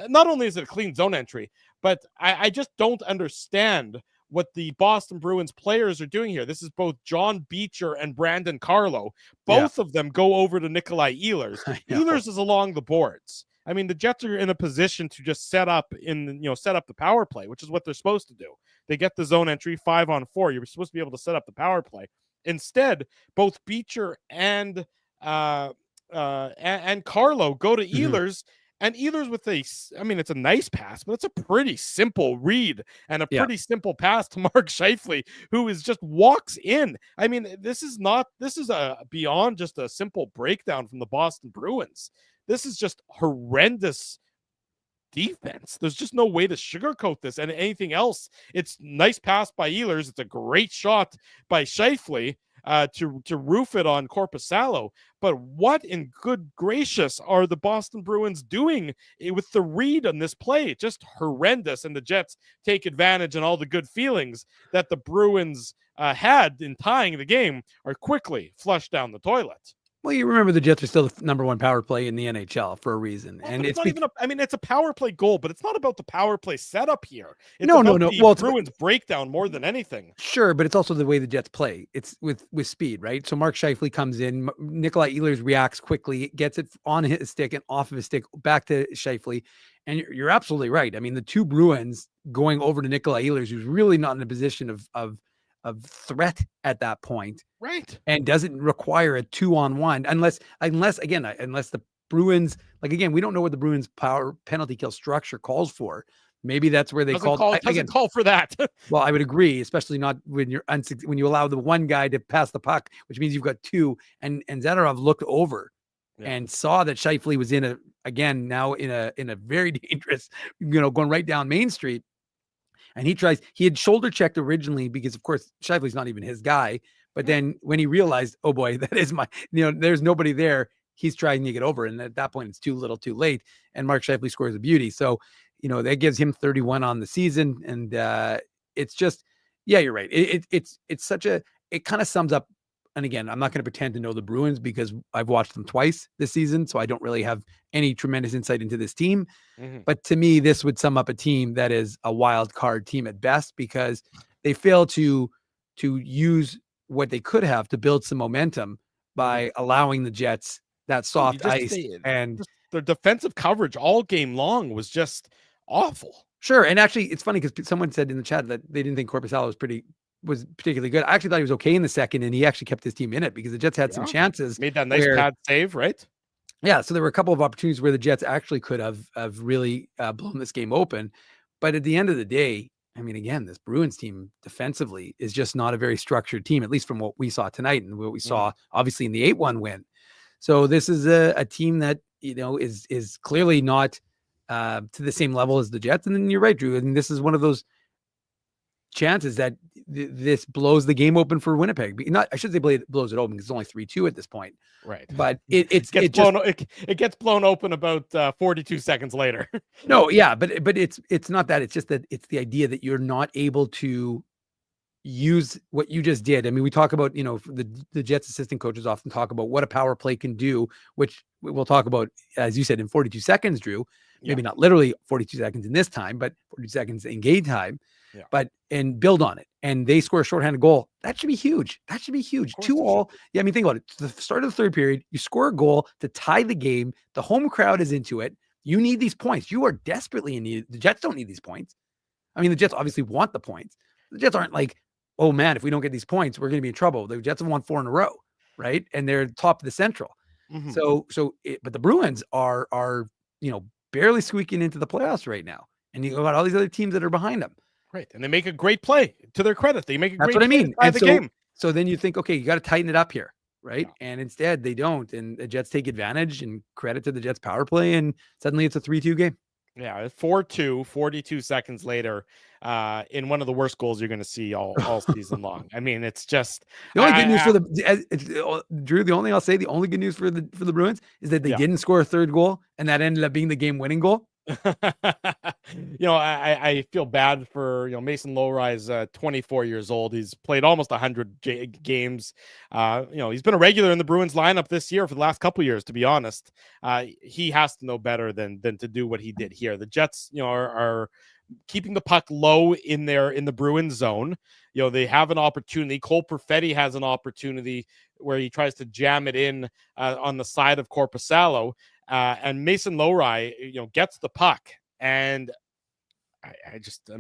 Not only is it a clean zone entry, but I just don't understand what the Boston Bruins players are doing here. This is both John Beecher and Brandon Carlo. Both of them go over to Nikolai Ehlers. Ehlers is along the boards. I mean, the Jets are in a position to just set up the power play, which is what they're supposed to do. They get the zone entry 5-on-4. You're supposed to be able to set up the power play. Instead, both Beecher and Carlo go to Ehlers. And Ehlers with it's a nice pass, but it's a pretty simple read and a pretty simple pass to Mark Scheifele, who just walks in. I mean, this is beyond just a simple breakdown from the Boston Bruins. This is just horrendous defense. There's just no way to sugarcoat this and anything else. It's nice pass by Ehlers. It's a great shot by Scheifele. to roof it on Korpisalo. But what in good gracious are the Boston Bruins doing with the read on this play? Just horrendous, and the Jets take advantage, and all the good feelings that the Bruins had in tying the game are quickly flushed down the toilet. Well, you remember the Jets are still the number one power play in the NHL for a reason. Well, and it's not even it's a power play goal, but it's not about the power play setup here. It's no. the Well, Bruins breakdown more than anything. Sure, but it's also the way the Jets play. It's with speed, right? So Mark Scheifele comes in, Nikolai Ehlers reacts quickly, gets it on his stick and off of his stick back to Scheifele. And you're absolutely right. I mean, the two Bruins going over to Nikolai Ehlers, who's really not in a position of threat at that point, right? And doesn't require a 2-on-1 unless the Bruins, like, again, we don't know what the Bruins power penalty kill structure calls for. Maybe that's where they doesn't call for that. Well, I would agree, especially not when when you allow the one guy to pass the puck, which means you've got two. And Zadorov looked over and saw that Scheifele was in a very dangerous, going right down Main Street. And he had shoulder checked originally because, of course, Scheifele's not even his guy. But then when he realized, oh boy, that is there's nobody there, he's trying to get over. And at that point, it's too little too late. And Mark Scheifele scores a beauty. So, that gives him 31 on the season. And it's just, yeah, you're right. It's it kind of sums up. And again, I'm not going to pretend to know the Bruins because I've watched them twice this season. So I don't really have any tremendous insight into this team. Mm-hmm. But to me, this would sum up a team that is a wild card team at best because they fail to use what they could have to build some momentum by allowing the Jets that soft ice. And their defensive coverage all game long was just awful. Sure. And actually, it's funny because someone said in the chat that they didn't think Korpisalo was particularly good. I actually thought he was okay in the second, and he actually kept his team in it because the Jets had some chances. Made that nice pad save, right? Yeah, so there were a couple of opportunities where the Jets actually could have really blown this game open. But at the end of the day, I mean, again, this Bruins team defensively is just not a very structured team, at least from what we saw tonight and what we saw, obviously, in the 8-1 win. So this is a team that, is clearly not to the same level as the Jets. And then you're right, Drew. And this is one of those chances that this blows the game open for Winnipeg. I should say blows it open because it's only 3-2 at this point. Right. But it gets blown open about 42 seconds later. No, yeah, but it's not that. It's just that it's the idea that you're not able to use what you just did. I mean, we talk about, the Jets assistant coaches often talk about what a power play can do, which we'll talk about, as you said, in 42 seconds, Drew. Maybe not literally 42 seconds in this time, but 42 seconds in game time. Yeah. And build on it. And they score a shorthanded goal. That should be huge. 2-2. Yeah, I mean, think about it. The start of the third period, you score a goal to tie the game. The home crowd is into it. You need these points. You are desperately in need. The Jets don't need these points. I mean, the Jets obviously want the points. The Jets aren't like, oh man, if we don't get these points, we're going to be in trouble. The Jets have won 4 in a row, right? And they're top of the Central. Mm-hmm. But the Bruins are barely squeaking into the playoffs right now. And you got all these other teams that are behind them. Right. And they make a great play. To their credit, they make a great play. That's what I mean. And the game. So then you think, okay, you got to tighten it up here, right? Yeah. And instead they don't. And the Jets take advantage, and credit to the Jets power play, and suddenly it's a 3-2 game. Yeah, 4-2, 42 seconds later, in one of the worst goals you're going to see all season long. I mean, it's just the only good news for Drew. The only good news for the Bruins is that they didn't score a third goal, and that ended up being the game-winning goal. I feel bad for Mason Lowry's 24 years old. He's played almost 100 games. He's been a regular in the Bruins lineup this year for the last couple of years. To be honest, he has to know better than to do what he did here. The Jets, are keeping the puck low in the Bruins zone. They have an opportunity. Cole Perfetti has an opportunity where he tries to jam it in on the side of Korpisalo. And Mason Lowry, gets the puck, and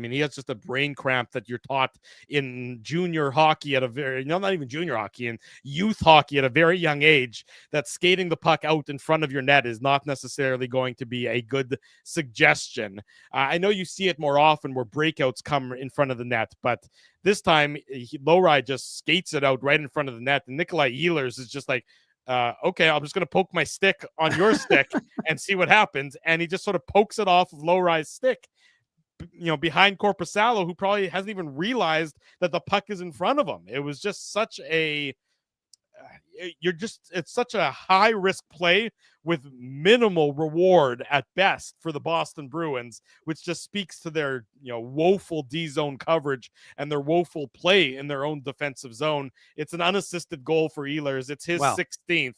he has just a brain cramp that you're taught in junior hockey at a very, not even junior hockey, in youth hockey at a very young age, that skating the puck out in front of your net is not necessarily going to be a good suggestion. I know you see it more often where breakouts come in front of the net, but this time Lowry just skates it out right in front of the net, and Nikolai Ehlers is just like, okay, I'm just going to poke my stick on your stick and see what happens. And he just sort of pokes it off of Lowry's stick, behind Korpisalo, who probably hasn't even realized that the puck is in front of him. It was just such a it's such a high risk play with minimal reward at best for the Boston Bruins, which just speaks to their, woeful D zone coverage and their woeful play in their own defensive zone. It's an unassisted goal for Ehlers. It's his 16th.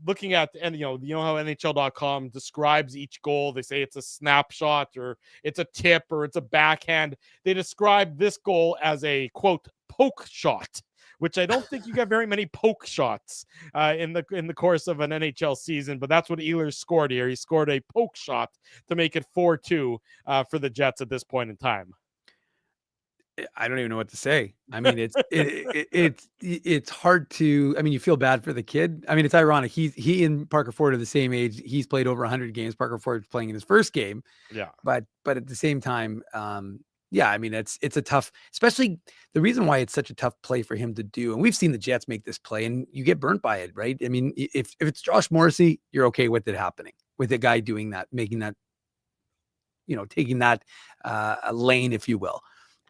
Looking at, and you know how NHL.com describes each goal. They say it's a snapshot or it's a tip or it's a backhand. They describe this goal as a quote poke shot, which I don't think you get very many poke shots in the course of an NHL season, but that's what Ehlers scored here. He scored a poke shot to make it 4-2 for the Jets at this point in time. I don't even know what to say. I mean, it's hard to. I mean, you feel bad for the kid. I mean, it's ironic. He and Parker Ford are the same age. He's played over 100 games. Parker Ford's playing in his first game. Yeah. But at the same time, I mean, it's a tough. Especially the reason why it's such a tough play for him to do. And we've seen the Jets make this play, and you get burnt by it, right? I mean, if it's Josh Morrissey, you're okay with it happening, with a guy doing that, making that, taking that lane, if you will.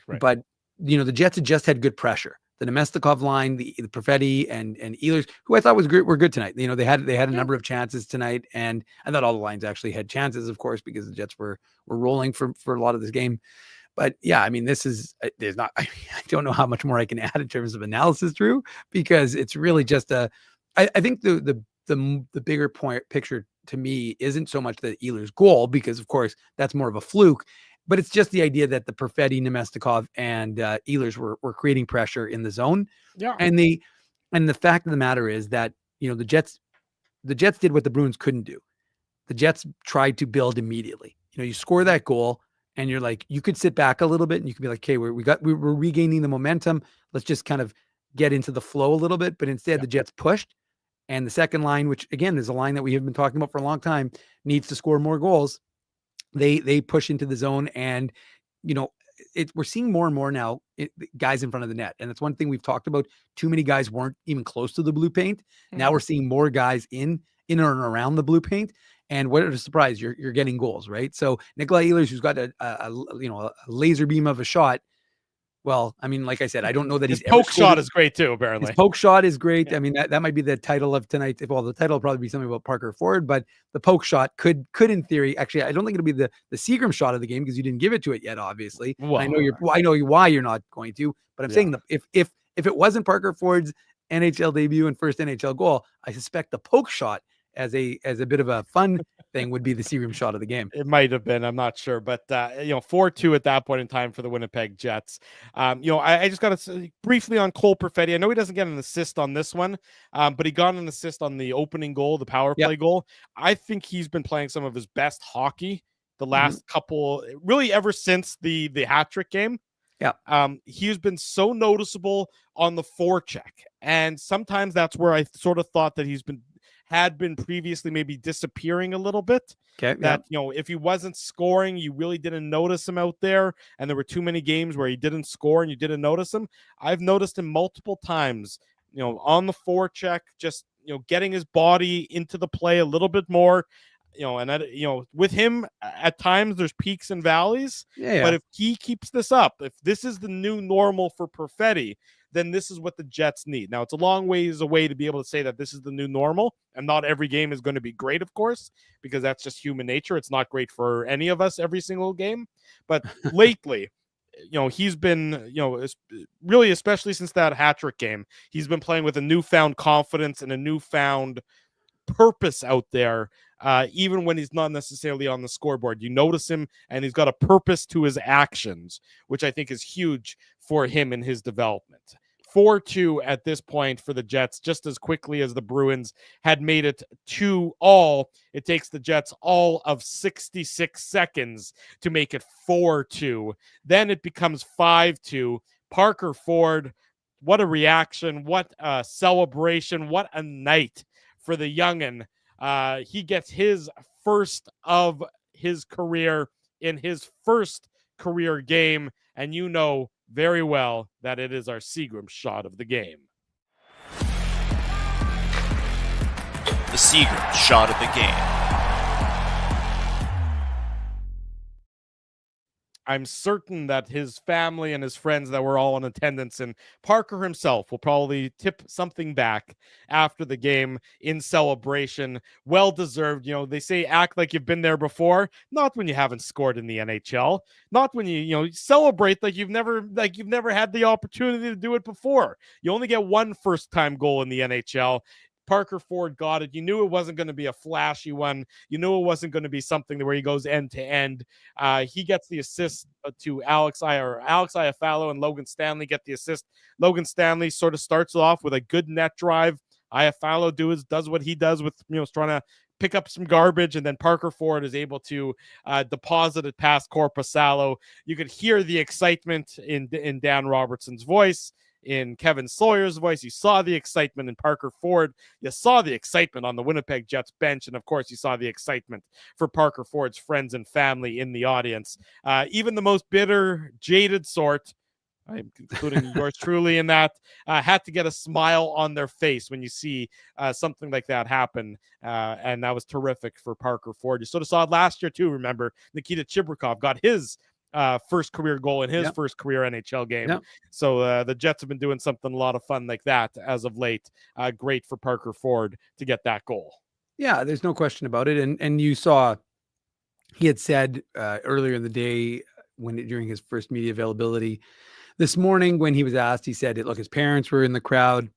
Right. But, the Jets had just had good pressure. The Nemestikov line, the Perfetti and Ehlers, who I thought were good tonight. They had a number of chances tonight, and I thought all the lines actually had chances, of course, because the Jets were rolling for a lot of this game. But yeah, I mean, I don't know how much more I can add in terms of analysis, Drew, because it's really just I think the bigger picture to me isn't so much the Ehlers goal, because of course that's more of a fluke. But it's just the idea that the Perfetti, Nemestikov, and Ehlers were creating pressure in the zone. Yeah. And the fact of the matter is that, the Jets did what the Bruins couldn't do. The Jets tried to build immediately. You score that goal and you're like, you could sit back a little bit and you could be like, okay, we're regaining the momentum. Let's just kind of get into the flow a little bit. But instead the Jets pushed, and the second line, which again is a line that we have been talking about for a long time, needs to score more goals. They push into the zone, and we're seeing more and more now guys in front of the net, and that's one thing we've talked about. Too many guys weren't even close to the blue paint. Mm-hmm. Now we're seeing more guys in and around the blue paint, and what a surprise! You're getting goals, right? So Nikolai Ehlers, who's got a laser beam of a shot. Well, I mean, like I said, I don't know that his poke shot is great too. Apparently, his poke shot is great. Yeah. I mean, that might be the title of tonight. Well, the title will probably be something about Parker Ford, but the poke shot could in theory, actually, I don't think it'll be the Seagram shot of the game because you didn't give it to it yet, obviously. Well, I know why you're not going to, but I'm saying that if it wasn't Parker Ford's NHL debut and first NHL goal, I suspect the poke shot as a bit of a fun thing would be the Seagram shot of the game. It might have been, I'm not sure, but 4-2 at that point in time for the Winnipeg Jets. I just got to say briefly on Cole Perfetti. I know he doesn't get an assist on this one, but he got an assist on the opening goal, the power play goal. I think he's been playing some of his best hockey the last couple, really ever since the hat trick game. Yeah. He's been so noticeable on the forecheck, and sometimes that's where I sort of thought that had been previously maybe disappearing a little bit. Okay. That, if he wasn't scoring, you really didn't notice him out there. And there were too many games where he didn't score and you didn't notice him. I've noticed him multiple times, on the forecheck, just, getting his body into the play a little bit more, and with him at times there's peaks and valleys, but if he keeps this up, if this is the new normal for Perfetti, then this is what the Jets need. Now, it's a long ways away to be able to say that this is the new normal, and not every game is going to be great, of course, because that's just human nature. It's not great for any of us every single game. But lately, he's been, really, especially since that hat-trick game, he's been playing with a newfound confidence and a newfound purpose out there, even when he's not necessarily on the scoreboard. You notice him, and he's got a purpose to his actions, which I think is huge for him in his development. 4-2 at this point for the Jets, just as quickly as the Bruins had made it 2-all. It takes the Jets all of 66 seconds to make it 4-2. Then it becomes 5-2. Parker Ford, what a reaction, what a celebration, what a night for the youngin'. He gets his first of his career in his first career game, and you know very well that it is our Seagram shot of the game. The Seagram shot of the game. I'm certain that his family and his friends that were all in attendance, and Parker himself will probably tip something back after the game in celebration. Well deserved. They say act like you've been there before, not when you haven't scored in the NHL, not when you celebrate like you've never had the opportunity to do it before. You only get one first-time goal in the NHL. Parker Ford got it. You knew it wasn't going to be a flashy one. You knew it wasn't going to be something where he goes end to end. He gets the assist to Alex Iafallo and Logan Stanley get the assist. Logan Stanley sort of starts off with a good net drive. Iafallo does what he does with trying to pick up some garbage, and then Parker Ford is able to deposit it past Korpisalo. You could hear the excitement in Dan Robertson's voice, in Kevin Sawyer's voice. You saw the excitement in Parker Ford. You saw the excitement on the Winnipeg Jets bench. And of course, you saw the excitement for Parker Ford's friends and family in the audience. Even the most bitter, jaded sort, including yours truly in that, had to get a smile on their face when you see something like that happen. And that was terrific for Parker Ford. You sort of saw it last year too. Remember, Nikita Chibrikov got his first career goal in his first career NHL game. Yep. So the Jets have been doing something a lot of fun like that as of late. Great for Parker Ford to get that goal. Yeah, there's no question about it. And you saw he had said earlier in the day during his first media availability this morning, when he was asked, he said, look, his parents were in the crowd,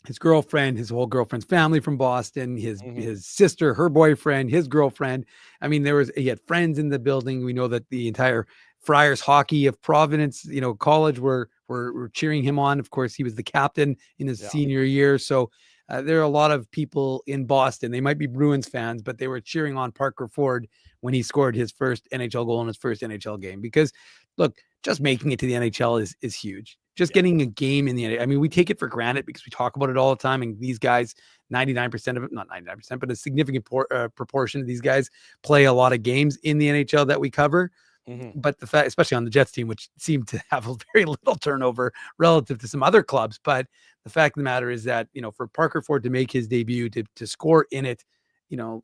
his girlfriend, his whole girlfriend's family from Boston, his sister, her boyfriend, his girlfriend. I mean, he had friends in the building. We know that the entire Friars hockey of Providence, college were cheering him on. Of course, he was the captain in his senior year. So there are a lot of people in Boston. They might be Bruins fans, but they were cheering on Parker Ford when he scored his first NHL goal in his first NHL game. Because look, just making it to the NHL is huge. Just getting a game in the NHL. I mean, we take it for granted because we talk about it all the time. And these guys, 99% of it, not 99%, but a significant proportion of these guys play a lot of games in the NHL that we cover. But the fact, especially on the Jets team, which seemed to have a very little turnover relative to some other clubs. But the fact of the matter is that, for Parker Ford to make his debut, to score in it,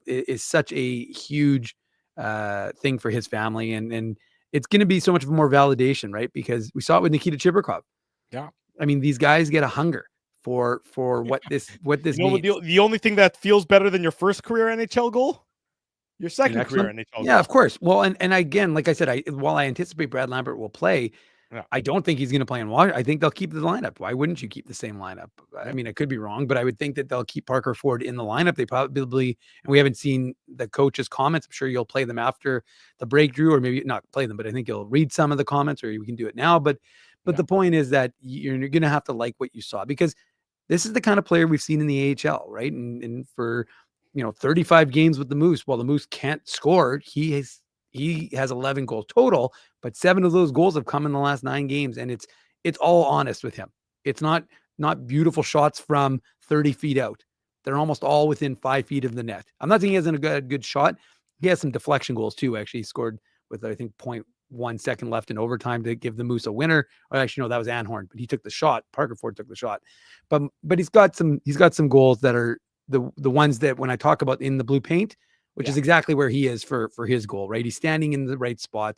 is such a huge thing for his family. And it's going to be so much more validation, right? Because we saw it with Nikita Chibrikov. Yeah. I mean, these guys get a hunger for what this means. The only thing that feels better than your first career NHL goal? Your second career NHL goal. Yeah, of course. Well, and again, like I said, while I anticipate Brad Lambert will play, I don't think he's going to play in Washington. I think they'll keep the lineup. Why wouldn't you keep the same lineup? I mean, I could be wrong, but I would think that they'll keep Parker Ford in the lineup. They probably, and we haven't seen the coach's comments. I'm sure you'll play them after the break, Drew, or maybe not play them, but I think you'll read some of the comments, or we can do it now. But the point is that you're going to have to like what you saw, because this is the kind of player we've seen in the AHL, right? And for 35 games with the Moose, while the Moose can't score, he has 11 goals total, but 7 of those goals have come in the last 9 games. And it's all honest with him. It's not beautiful shots from 30 feet out. They're almost all within 5 feet of the net. I'm not saying he hasn't a good shot. He has some deflection goals too. Actually, he scored with, I think, 0.1 second left in overtime to give the Moose a winner. Or actually, no, that was Anhorn, but he took the shot. Parker Ford took the shot. But he's got some goals that are the ones that when I talk about in the blue paint, which is exactly where he is for his goal, right? He's standing in the right spot.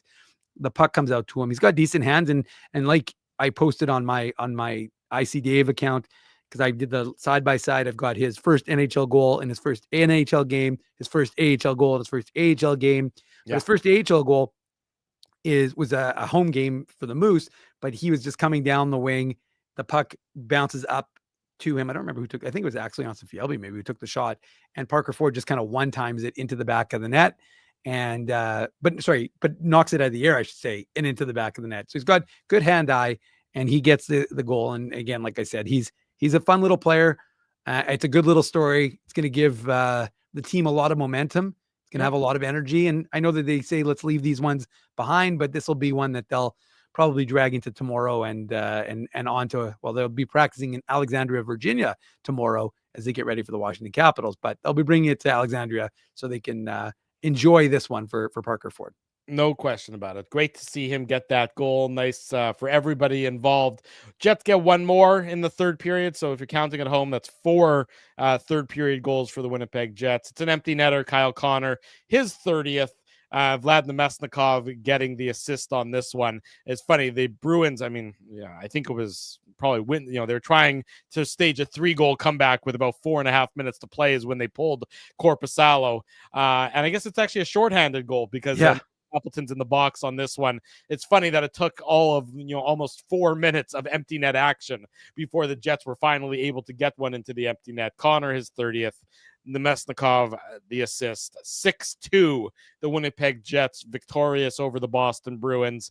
The puck comes out to him. He's got decent hands. And like I posted on my IC Dave account, because I did the side-by-side, I've got his first NHL goal in his first NHL game, his first AHL goal in his first AHL game. Yeah. His first AHL goal was a home game for the Moose, but he was just coming down the wing. The puck bounces up to him. I don't remember who took, I think it was actually on Sofielby, maybe, who took the shot, and Parker Ford just kind of one times it into the back of the net, and but knocks it out of the air, I should say, and into the back of the net. So he's got good hand-eye, and he gets the goal. And again, like I said, he's a fun little player. It's a good little story. It's going to give the team a lot of momentum. It's going to have a lot of energy. And I know that they say, let's leave these ones behind, but this will be one that they'll probably drag into tomorrow and on to, well, they'll be practicing in Alexandria, Virginia tomorrow as they get ready for the Washington Capitals, but they'll be bringing it to Alexandria so they can enjoy this one for Parker Ford. No question about it. Great to see him get that goal. Nice for everybody involved. Jets get one more in the third period. So if you're counting at home, that's 4 third period goals for the Winnipeg Jets. It's an empty netter, Kyle Connor, his 30th. Vlad Nemesnikov getting the assist on this one. It's funny. The Bruins, I think it was probably they were trying to stage a 3-goal comeback with about 4.5 minutes to play is when they pulled Korpisalo. And I guess it's actually a shorthanded goal because Appleton's in the box on this one. It's funny that it took all of almost 4 minutes of empty net action before the Jets were finally able to get one into the empty net. Connor, his 30th. Nemesnikov, the assist. 6-2, the Winnipeg Jets victorious over the Boston Bruins.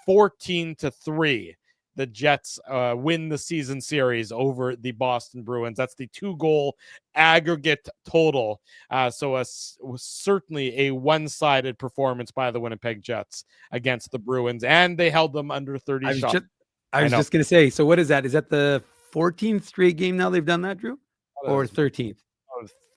14-3, the Jets win the season series over the Boston Bruins. That's the 2-goal aggregate total. So certainly a one-sided performance by the Winnipeg Jets against the Bruins, and they held them under 30 shots. I was just going to say, so what is that? Is that the 14th straight game now they've done that, Drew? Or 13th?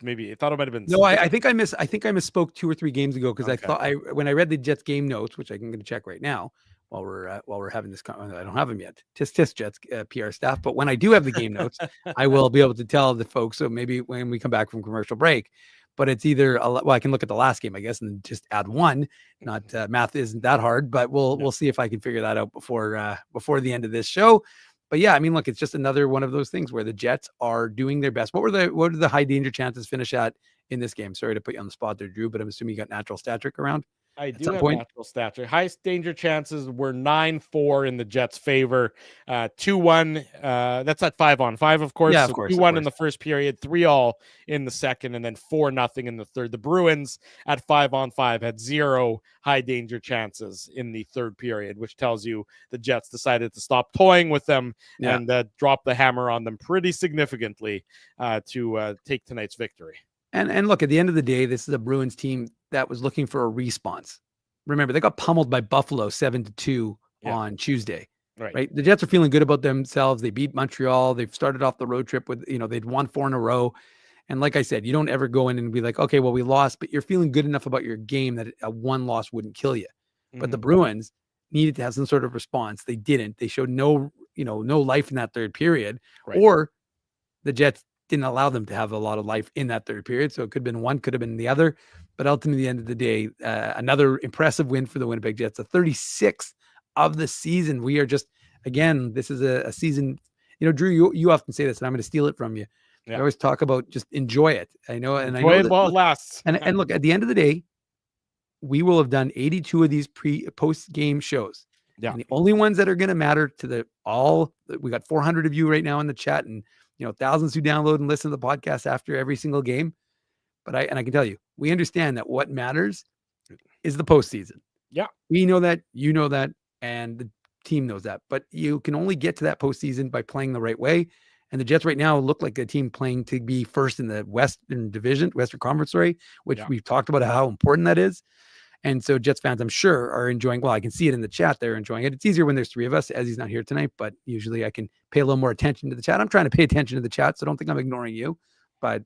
Maybe I thought it might have been. No, I think I misspoke 2 or 3 games ago because I thought when I read the Jets game notes, which I'm going to check right now while we're having this. I don't have them yet. Tisk Jets PR staff, but when I do have the game notes, I will be able to tell the folks. So maybe when we come back from commercial break, but it's either I can look at the last game, I guess, and just add one. Not math isn't that hard, but we'll see if I can figure that out before the end of this show. But yeah, I mean, look, it's just another one of those things where the Jets are doing their best. What did the high danger chances finish at in this game? Sorry to put you on the spot there, Drew, but I'm assuming you got natural stat trick around. I do have natural stat trick. Highest danger chances were 9-4 in the Jets' favor. 2-1. That's at 5-on-5, of course. Yeah, so of course. 2-1 in the first period, 3-all in the second, and then 4-0 in the third. The Bruins at 5-on-5 had 0 high danger chances in the third period, which tells you the Jets decided to stop toying with them and drop the hammer on them pretty significantly to take tonight's victory. And look, at the end of the day, this is a Bruins team that was looking for a response. Remember, they got pummeled by Buffalo 7-2 on Tuesday. Right. The Jets are feeling good about themselves. They beat Montreal. They've started off the road trip with, they'd won 4 in a row. And like I said, you don't ever go in and be like, okay, well, we lost, but you're feeling good enough about your game that a one loss wouldn't kill you. Mm-hmm. But the Bruins needed to have some sort of response. They didn't. They showed no life in that third period, or the Jets didn't allow them to have a lot of life in that third period. So it could have been one, could have been the other. But ultimately, at the end of the day, another impressive win for the Winnipeg Jets, the 36th of the season. We are just, again, this is a season, Drew, you often say this, and I'm going to steal it from you. I always talk about just enjoy it. I know it while it lasts. And look, at the end of the day, we will have done 82 of these post-game shows. Yeah. And the only ones that are going to matter to we got 400 of you right now in the chat, and thousands who download and listen to the podcast after every single game. But I can tell you, we understand that what matters is the postseason. Yeah. We know that, you know that, and the team knows that. But you can only get to that postseason by playing the right way. And the Jets right now look like a team playing to be first in the Western Conference, which we've talked about how important that is. And so Jets fans, I'm sure, are enjoying. Well, I can see it in the chat. They're enjoying it. It's easier when there's 3 of us, as he's not here tonight, but usually I can pay a little more attention to the chat. I'm trying to pay attention to the chat, so don't think I'm ignoring you. But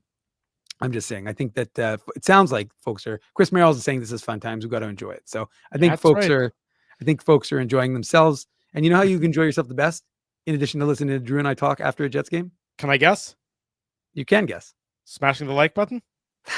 I'm just saying, I think that it sounds like folks are. Chris Merrill's saying this is fun times. We've got to enjoy it. So I think folks are enjoying themselves. And you know how you can enjoy yourself the best, in addition to listening to Drew and I talk after a Jets game? Can I guess? You can guess. Smashing the like button?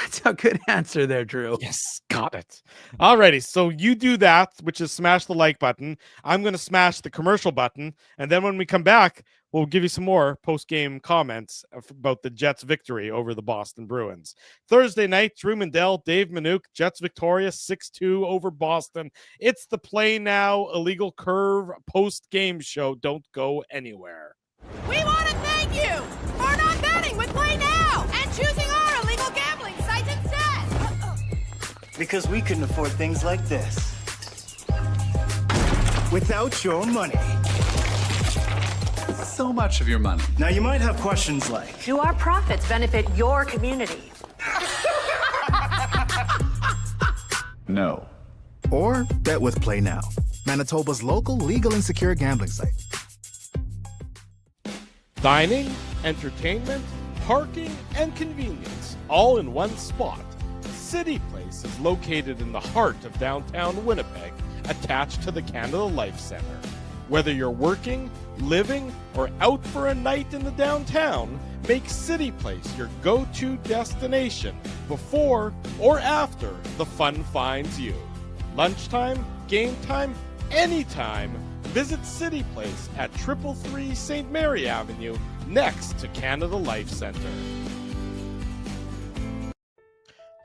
That's a good answer there, Drew. Yes, got it. Alrighty, so you do that, which is smash the like button. I'm going to smash the commercial button, and then when we come back, we'll give you some more post-game comments about the Jets' victory over the Boston Bruins. Thursday night, Drew Mandel, Dave Minuk, Jets victorious 6-2 over Boston. It's the Play Now Illegal Curve post-game show. Don't go anywhere. We want to thank you for not betting with Play Now and choosing our illegal gambling sites instead. Because we couldn't afford things like this without your money. So much of your money. Now you might have questions like, do our profits benefit your community? No. Or bet with Play Now, Manitoba's local legal and secure gambling site. Dining, entertainment, parking, and convenience, all in one spot. City Place is located in the heart of downtown Winnipeg, attached to the Canada Life Centre. Whether you're working, living, or out for a night in the downtown, make City Place your go-to destination before or after the fun finds you. Lunchtime, game time, anytime. Visit City Place at 333 St. Mary Avenue, next to Canada Life Centre.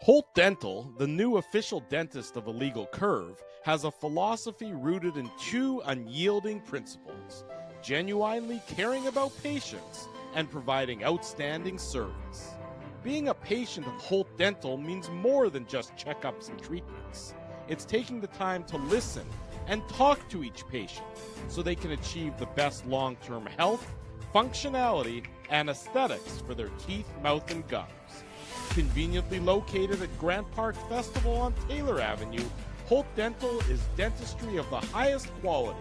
Holt Dental, the new official dentist of Illegal Curve, has a philosophy rooted in two unyielding principles: genuinely caring about patients and providing outstanding service. Being a patient of Holt Dental means more than just checkups and treatments. It's taking the time to listen and talk to each patient so they can achieve the best long-term health, functionality, and aesthetics for their teeth, mouth, and gums. Conveniently located at Grant Park Festival on Taylor Avenue, Holt Dental is dentistry of the highest quality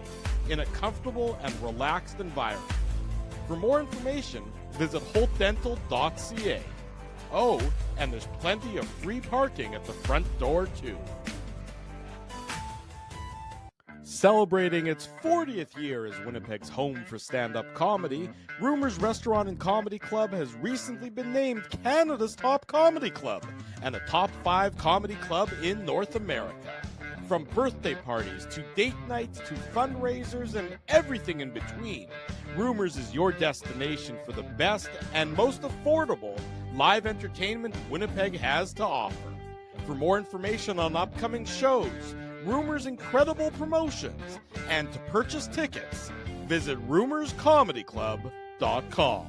in a comfortable and relaxed environment. For more information, visit holtdental.ca. Oh, and there's plenty of free parking at the front door, too. Celebrating its 40th year as Winnipeg's home for stand-up comedy, Rumors Restaurant and Comedy Club has recently been named Canada's top comedy club and a top 5 comedy club in North America. From birthday parties to date nights to fundraisers and everything in between, Rumors is your destination for the best and most affordable live entertainment Winnipeg has to offer. For more information on upcoming shows, Rumors' incredible promotions, and to purchase tickets, visit rumorscomedyclub.com.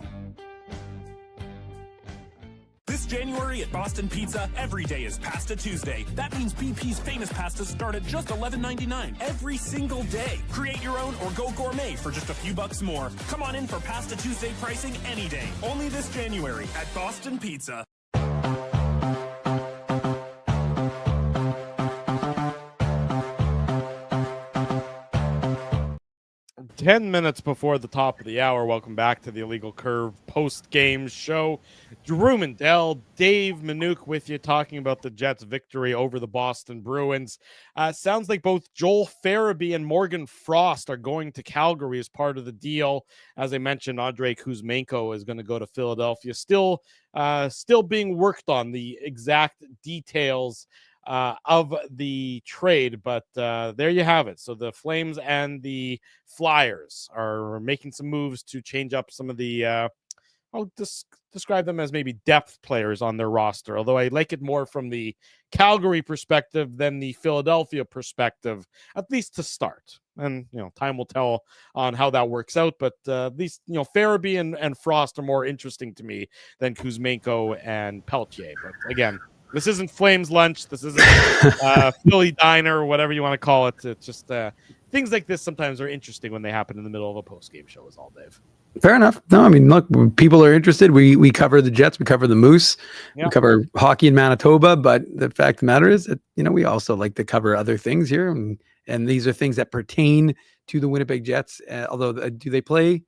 This January at Boston Pizza, every day is Pasta Tuesday. That means BP's famous pastas start at just $11.99 every single day. Create your own or go gourmet for just a few bucks more. Come on in for Pasta Tuesday pricing any day. Only this January at Boston Pizza. 10 minutes before the top of the hour. Welcome back to the Illegal Curve post-game show. Drew Mandel, Dave Minuk with you, talking about the Jets' victory over the Boston Bruins. Sounds like both Joel Farabee and Morgan Frost are going to Calgary as part of the deal. As I mentioned, Andrei Kuzmenko is going to go to Philadelphia. Still being worked on the exact details of the trade, but there you have it. So the Flames and the Flyers are making some moves to change up some of the I'll describe them as maybe depth players on their roster, although I like it more from the Calgary perspective than the Philadelphia perspective, at least to start. And, time will tell on how that works out, but at least, Farabee and Frost are more interesting to me than Kuzmenko and Peltier. But again, this isn't Flames lunch. This isn't Philly diner, or whatever you want to call it. It's just things like this sometimes are interesting when they happen in the middle of a post-game show is all, Dave. Fair enough. No, I mean, look, when people are interested, we cover the Jets, we cover the Moose, we cover hockey in Manitoba, but the fact of the matter is that, we also like to cover other things here, and these are things that pertain to the Winnipeg Jets. Although, do they play?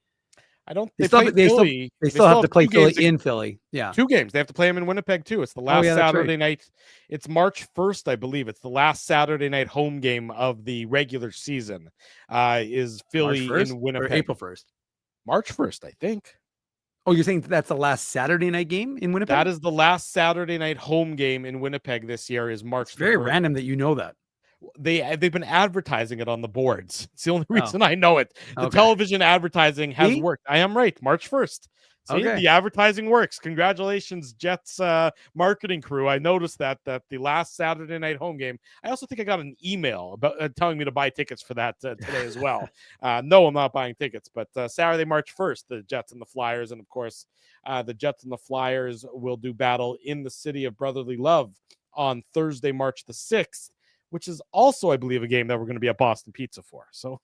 I don't. They still have to play Philly in Philly. Yeah, 2 games. They have to play them in Winnipeg too. It's the last Saturday night. It's March 1st, I believe. It's the last Saturday night home game of the regular season. Is Philly in Winnipeg? Or April 1st. March 1st, I think. Oh, you're saying that's the last Saturday night game in Winnipeg? That is the last Saturday night home game in Winnipeg this year. Is March. It's very random that you know that. They've been advertising it on the boards. It's the only reason I know it. The television advertising has worked. I am right. March 1st. See, the advertising works. Congratulations, Jets marketing crew. I noticed that the last Saturday night home game. I also think I got an email about telling me to buy tickets for that today as well. No, I'm not buying tickets, but Saturday, March 1st, the Jets and the Flyers. And of course, the Jets and the Flyers will do battle in the city of brotherly love on Thursday, March the 6th. Which is also, I believe, a game that we're going to be at Boston Pizza for. So,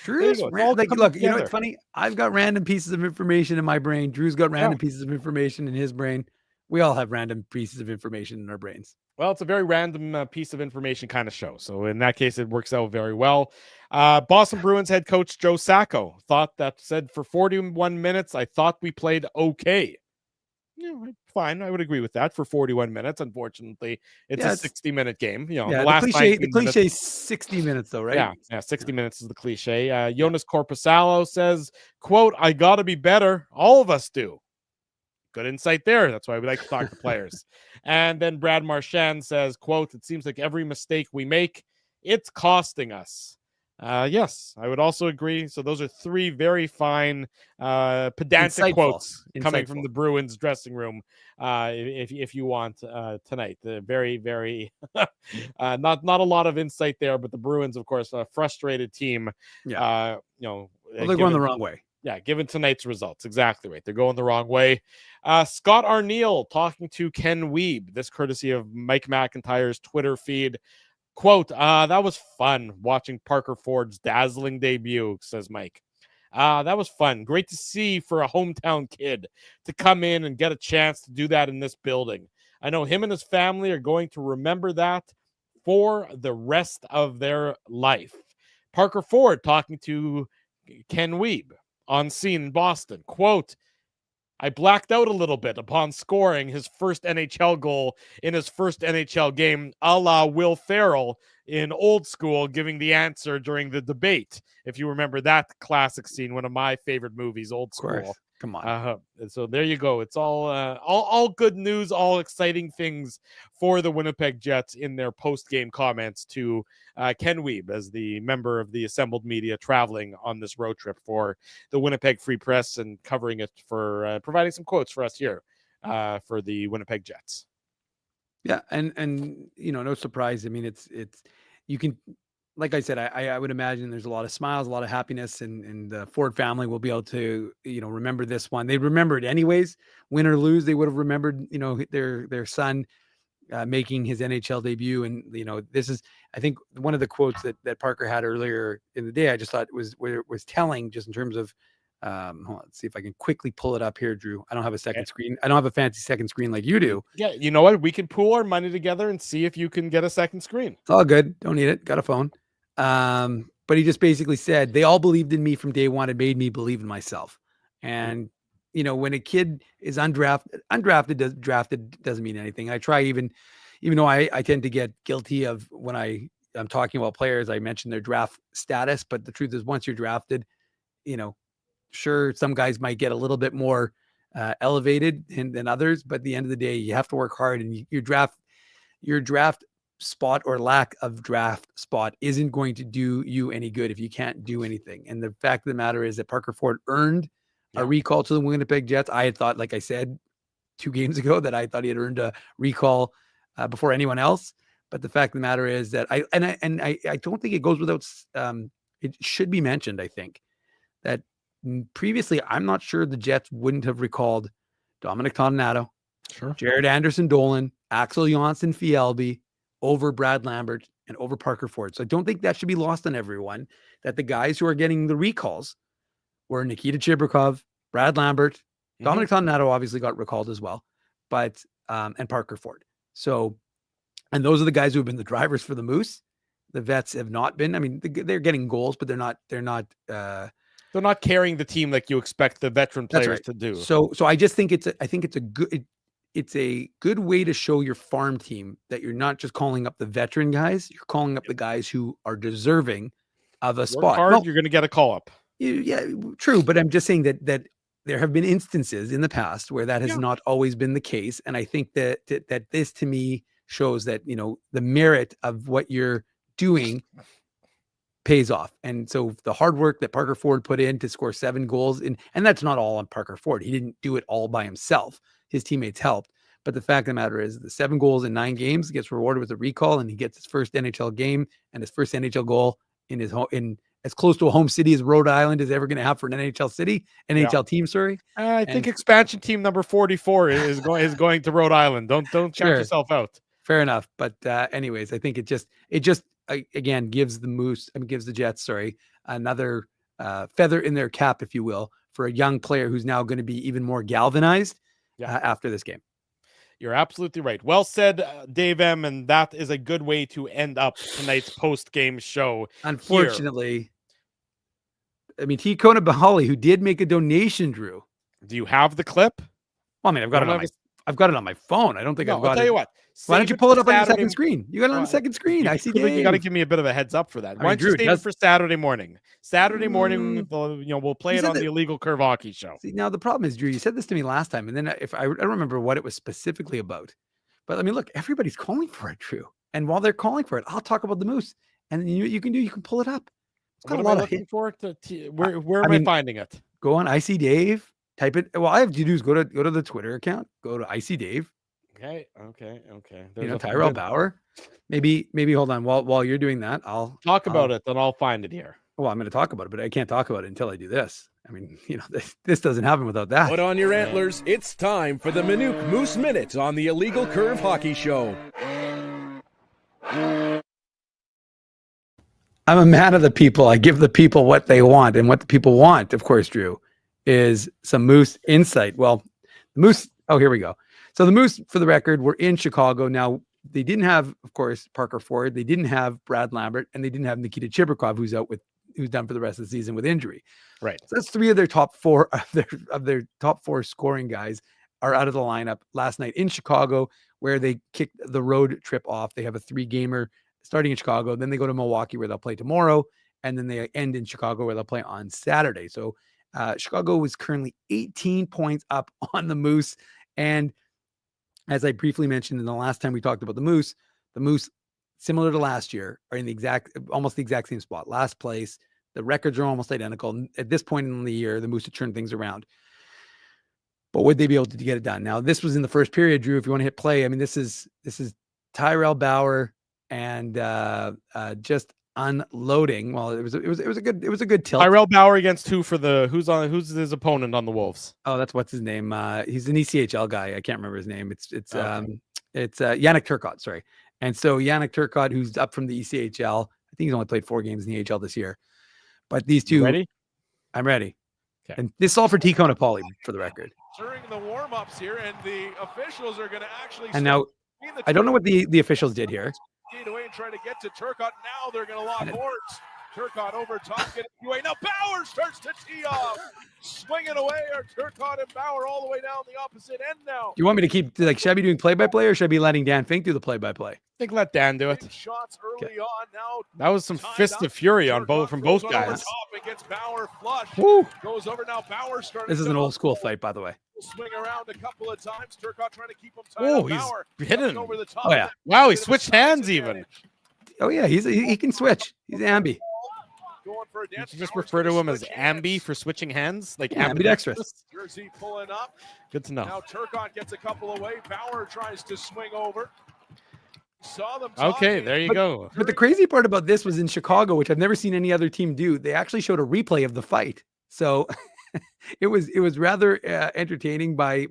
Drew, look, it's funny. I've got random pieces of information in my brain. Drew's got random pieces of information in his brain. We all have random pieces of information in our brains. Well, it's a very random piece of information kind of show. So in that case, it works out very well. Boston Bruins head coach Joe Sacco said for 41 minutes, I thought we played okay. Fine. I would agree with that for 41 minutes. Unfortunately, it's a 60-minute game. The cliche 60 minutes though, right? Yeah, 60 minutes is the cliche. Jonas Corposalo says, quote, I got to be better. All of us do. Good insight there. That's why we like to talk to players. And then Brad Marchand says, quote, it seems like every mistake we make It's costing us. Yes, I would also agree. So those are three very fine, pedantic quotes coming from the Bruins dressing room. If you want tonight, the very, very not a lot of insight there, but the Bruins, of course, a frustrated team. Yeah. Well, they're going the wrong way. Yeah, given tonight's results. Exactly right. They're going the wrong way. Scott Arneal talking to Ken Wiebe. This courtesy of Mike McIntyre's Twitter feed. Quote, that was fun watching Parker Ford's dazzling debut, says Mike. That was fun. Great to see for a hometown kid to come in and get a chance to do that in this building. I know him and his family are going to remember that for the rest of their life. Parker Ford talking to Ken Wiebe on scene in Boston. Quote, I blacked out a little bit upon scoring his first NHL goal in his first NHL game, a la Will Ferrell in Old School, giving the answer during the debate. If you remember that classic scene, one of my favorite movies, Old School. Come on. So there you go. It's all good news, all exciting things for the Winnipeg Jets in their post-game comments to Ken Wiebe as the member of the assembled media traveling on this road trip for the Winnipeg Free Press and covering it for providing some quotes for us here for the Winnipeg Jets. Yeah, and no surprise. I mean, it's you can. Like I said, I would imagine there's a lot of smiles, a lot of happiness, and the Ford family will be able to, remember this one. They remember it anyways, win or lose. They would have remembered, their son making his NHL debut. And, this is, I think, one of the quotes that Parker had earlier in the day, I just thought was telling just in terms of, hold on, let's see if I can quickly pull it up here, Drew. I don't have a second screen. I don't have a fancy second screen like you do. Yeah, you know what? We can pool our money together and see if you can get a second screen. It's all good. Don't need it. Got a phone. But he just basically said, they all believed in me from day one. It made me believe in myself. And, when a kid is drafted doesn't mean anything. I try even though I tend to get guilty of when I'm talking about players, I mention their draft status, but the truth is once you're drafted, sure, some guys might get a little bit more elevated than others, but at the end of the day, you have to work hard, and your draft spot or lack of draft spot isn't going to do you any good if you can't do anything. And the fact of the matter is that Parker Ford earned a recall to the Winnipeg Jets. I had thought, like I said 2 games ago, that I thought he had earned a recall before anyone else. But the fact of the matter is that I don't think it goes without. It should be mentioned, I think, that previously I'm not sure the Jets wouldn't have recalled Dominic Toninato, Jared Anderson-Dolan, Axel Jonsson-Fielby over Brad Lambert and over Parker Ford. So I don't think that should be lost on everyone, that the guys who are getting the recalls were Nikita Chibrikov, Brad Lambert, Dominic Toninato obviously got recalled as well, but and Parker Ford. So, and those are the guys who have been the drivers for the Moose. The vets have not been. I mean, they're getting goals, but they're not carrying the team like you expect the veteran players to do. So I just think it's a good way to show your farm team that you're not just calling up the veteran guys, you're calling up the guys who are deserving of a spot. You're going to get a call up. Yeah, true. But I'm just saying that there have been instances in the past where that has not always been the case. And I think that this to me shows that, the merit of what you're doing pays off. And so the hard work that Parker Ford put in to score 7 goals, and that's not all on Parker Ford. He didn't do it all by himself. His teammates helped. But the fact of the matter is the 7 goals in 9 games gets rewarded with a recall, and he gets his first NHL game and his first NHL goal in his home, in as close to a home city as Rhode Island is ever going to have for an NHL team. Sorry. I think expansion team number 44 is going to Rhode Island. Don't count yourself out. Fair enough. But anyways, I think it just again gives the Jets, another feather in their cap, if you will, for a young player who's now going to be even more galvanized after this game. You're absolutely right. Well said, Dave M. And that is a good way to end up tonight's post-game show. Unfortunately, I mean, T. Kona Bahali, who did make a donation, Drew. Do you have the clip? Well, I mean, I've got it on my phone. I don't think I've got it. I'll tell you what. Why don't you pull it up on the second screen? You got it on the second screen. I see. You got to give me a bit of a heads up for that. Why don't you save it for Saturday morning? Saturday morning, we'll play it on the Illegal Curve Hockey Show. See, now the problem is, Drew, you said this to me last time, and then I don't remember what it was specifically about. But I mean, look, everybody's calling for it, Drew. And while they're calling for it, I'll talk about the Moose. and you can pull it up. It's got What a am I lot of looking for? Where I am I mean, finding it? go on IC Dave, type it. Well, all I have to do is go to the Twitter account, go to IC Dave. Okay. There's Tyrell Bauer. Maybe hold on while you're doing that. I'll talk about it, then I'll find it here. Well, I'm going to talk about it, but I can't talk about it until I do this. I mean, this doesn't happen without that. Put on your antlers. It's time for the Minuk Moose Minute on the Illegal Curve Hockey Show. I'm a man of the people. I give the people what they want, and what the people want, of course, Drew, is some Moose insight. Well, the Moose. Oh, here we go. So the Moose, for the record, were in Chicago. Now, they didn't have, of course, Parker Ford. They didn't have Brad Lambert, and they didn't have Nikita Chibrikov, who's done for the rest of the season with injury. Right. So that's three of their top four of their top four scoring guys are out of the lineup last night in Chicago, where they kicked the road trip off. They have a 3-gamer starting in Chicago. Then they go to Milwaukee, where they'll play tomorrow, and then they end in Chicago, where they'll play on Saturday. So Chicago is currently 18 points up on the Moose. And as I briefly mentioned in the last time we talked about the Moose, similar to last year, are in almost the exact same spot. Last place. The records are almost identical. At this point in the year, the Moose have turned things around. But would they be able to get it done? Now, this was in the first period, Drew. If you want to hit play, I mean, this is Tyrell Bauer and just unloading. Well, it was a good tilt. Tyrell Bauer against who's his opponent on the Wolves? Oh, that's what's his name. He's an ECHL guy. I can't remember his name. It's Yannick Turcotte. Sorry. And so Yannick Turcotte, who's up from the ECHL, I think he's only played 4 games in the AHL this year. But these two, ready? I'm ready. Okay. And this is all for T-Kona Pauly, for the record. During the warm-ups here, and the officials are going to actually. And now, I don't know what the officials did here. Away and trying to get to Turcotte. Now they're going to lock horns. Turcotte over top, getting away. Now Bauer starts to tee off. Swinging away are Turcotte and Bauer all the way down the opposite end now. You want me to keep, should I be doing play-by-play, or should I be letting Dan Fink do the play-by-play? I think let Dan do it. Shots early on. Now that was some fist of fury on from both guys. Top and gets Bauer flush. Woo. Goes over now. Bauer starting. This is an old school fight, by the way. Swing around a couple of times. Turcotte trying to keep him tight. Oh, he's Bauer hitting. Over the top. Oh yeah. Wow, he switched hands even. Oh yeah, he can switch. He's ambi. Did you just refer to him as ambi for switching hands, like ambidextrous? Jersey pulling up. Good to know. Now Turcotte gets a couple away. Bauer tries to swing over. Saw them. Okay, there you go. But the crazy part about this was in Chicago, which I've never seen any other team do. They actually showed a replay of the fight, so it was rather entertaining by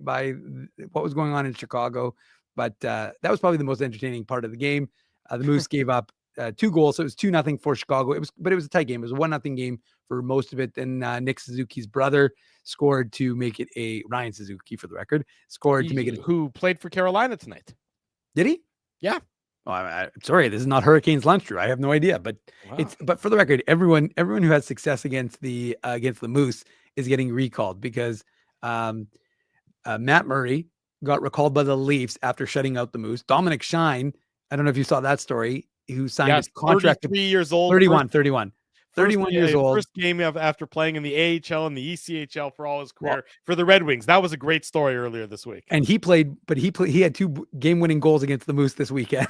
what was going on in Chicago. But that was probably the most entertaining part of the game. The Moose gave up 2 goals, so it was 2-0 for Chicago. It was a tight game. It was a 1-0 game for most of it. Then Nick Suzuki's brother scored to make it Ryan Suzuki, for the record, scored to make it. Who played for Carolina tonight? Did he? Yeah. Oh, sorry, this is not Hurricanes lunch, Drew. I have no idea, but but for the record, everyone who has success against the Moose is getting recalled, because Matt Murray got recalled by the Leafs after shutting out the Moose. Dominic Shine, I don't know if you saw that story, who signed his contract. 33 years old. 31 years old. First game after playing in the AHL and the ECHL for all his career for the Red Wings. That was a great story earlier this week. And he had 2 game-winning goals against the Moose this weekend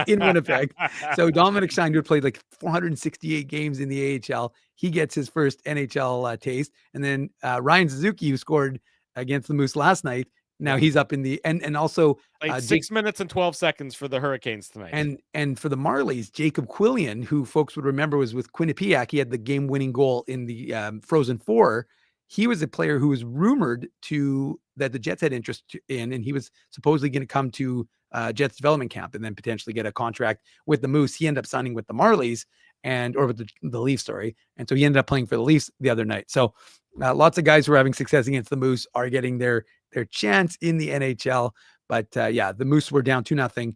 in Winnipeg. So Dominic Shine, who played like 468 games in the AHL, he gets his first NHL taste. And then Ryan Suzuki, who scored against the Moose last night, now he's up in the and also 6 minutes and 12 seconds for the Hurricanes tonight. And for the Marlies, Jacob Quillian, who folks would remember was with Quinnipiac, he had the game-winning goal in the Frozen Four. He was a player who was rumored that the Jets had interest in, and he was supposedly going to come to Jets development camp and then potentially get a contract with the Moose. He ended up signing with the Marlies or with the Leafs, sorry. And so he ended up playing for the Leafs the other night. So lots of guys who are having success against the Moose are getting their chance in the NHL. But the Moose were down 2-0.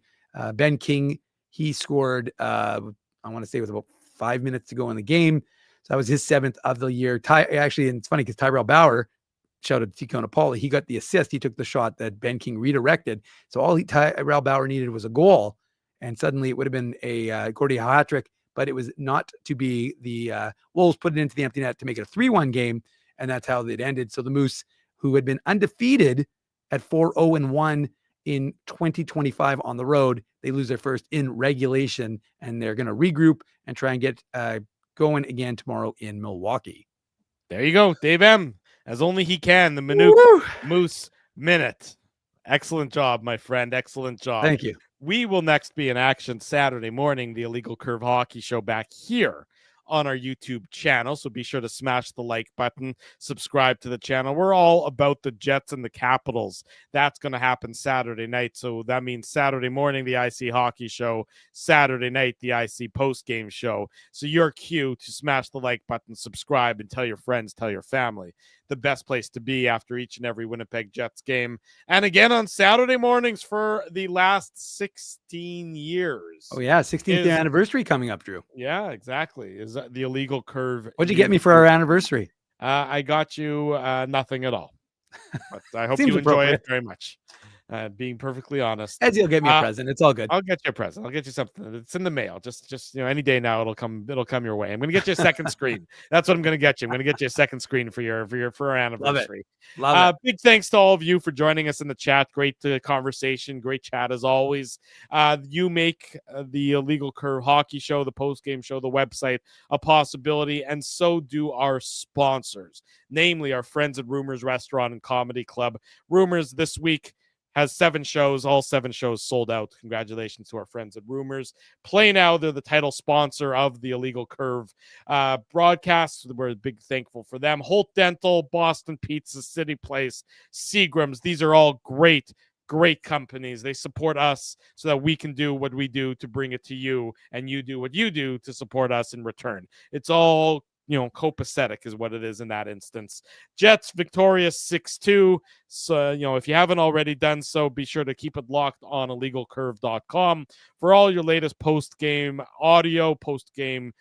Ben King, he scored, I want to say it was about 5 minutes to go in the game. So that was his 7th of the year. Actually, and it's funny because Tyrell Bauer, shout out to T-Kona Pauly, he got the assist. He took the shot that Ben King redirected. So all Tyrell Bauer needed was a goal. And suddenly it would have been a Gordie Howe hat trick, but it was not to be. The Wolves put it into the empty net to make it a 3-1 game. And that's how it ended. So the Moose, who had been undefeated at 4-0-1 in 2025 on the road. They lose their first in regulation, and they're going to regroup and try and get going again tomorrow in Milwaukee. There you go, Dave M. As only he can. The Minute Moose Minute. Excellent job, my friend. Excellent job. Thank you. We will next be in action Saturday morning, the Illegal Curve Hockey Show back here on our YouTube channel. So be sure to smash the like button, subscribe to the channel. We're all about the Jets and the Capitals. That's going to happen Saturday night. So that means Saturday morning, the IC Hockey Show, Saturday night, the IC Postgame Show. So your cue to smash the like button, subscribe, and tell your friends, tell your family. The best place to be after each and every Winnipeg Jets game. And again on Saturday mornings for the last 16 years. Oh, yeah. 16th anniversary coming up, Drew. Yeah, exactly. Is the Illegal Curve. What'd you get me for our anniversary? I got you nothing at all. But I hope you enjoy it very much. Being perfectly honest, As you'll get me a present. It's all good. I'll get you a present. I'll get you something. It's in the mail. Just any day now. It'll come your way. I'm gonna get you a second screen. That's what I'm gonna get you. I'm gonna get you a second screen for our anniversary. Love it. Big thanks to all of you for joining us in the chat. Great conversation. Great chat as always. You make the Illegal Curve Hockey Show, the Postgame Show, the website a possibility, and so do our sponsors, namely our friends at Rumors Restaurant and Comedy Club. Rumors this week has 7 shows, all 7 shows sold out. Congratulations to our friends at Rumors. Play Now, they're the title sponsor of the Illegal Curve broadcast. We're big thankful for them. Holt Dental, Boston Pizza, City Place, Seagram's. These are all great companies. They support us so that we can do what we do to bring it to you, and you do what you do to support us in return. It's all copacetic is what it is in that instance. Jets victorious 6-2. So, if you haven't already done so, be sure to keep it locked on illegalcurve.com for all your latest post-game audio, post-game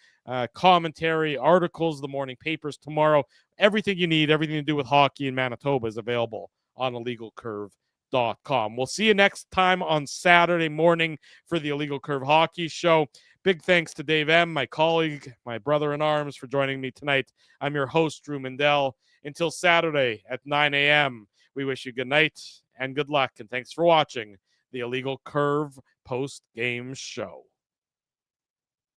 commentary, articles, the morning papers tomorrow. Everything you need, everything to do with hockey in Manitoba is available on illegalcurve.com. We'll see you next time on Saturday morning for the Illegal Curve Hockey Show. Big thanks to Dave M., my colleague, my brother-in-arms, for joining me tonight. I'm your host, Drew Mindell. Until Saturday at 9 a.m., we wish you good night and good luck, and thanks for watching the Illegal Curve Post-Game Show.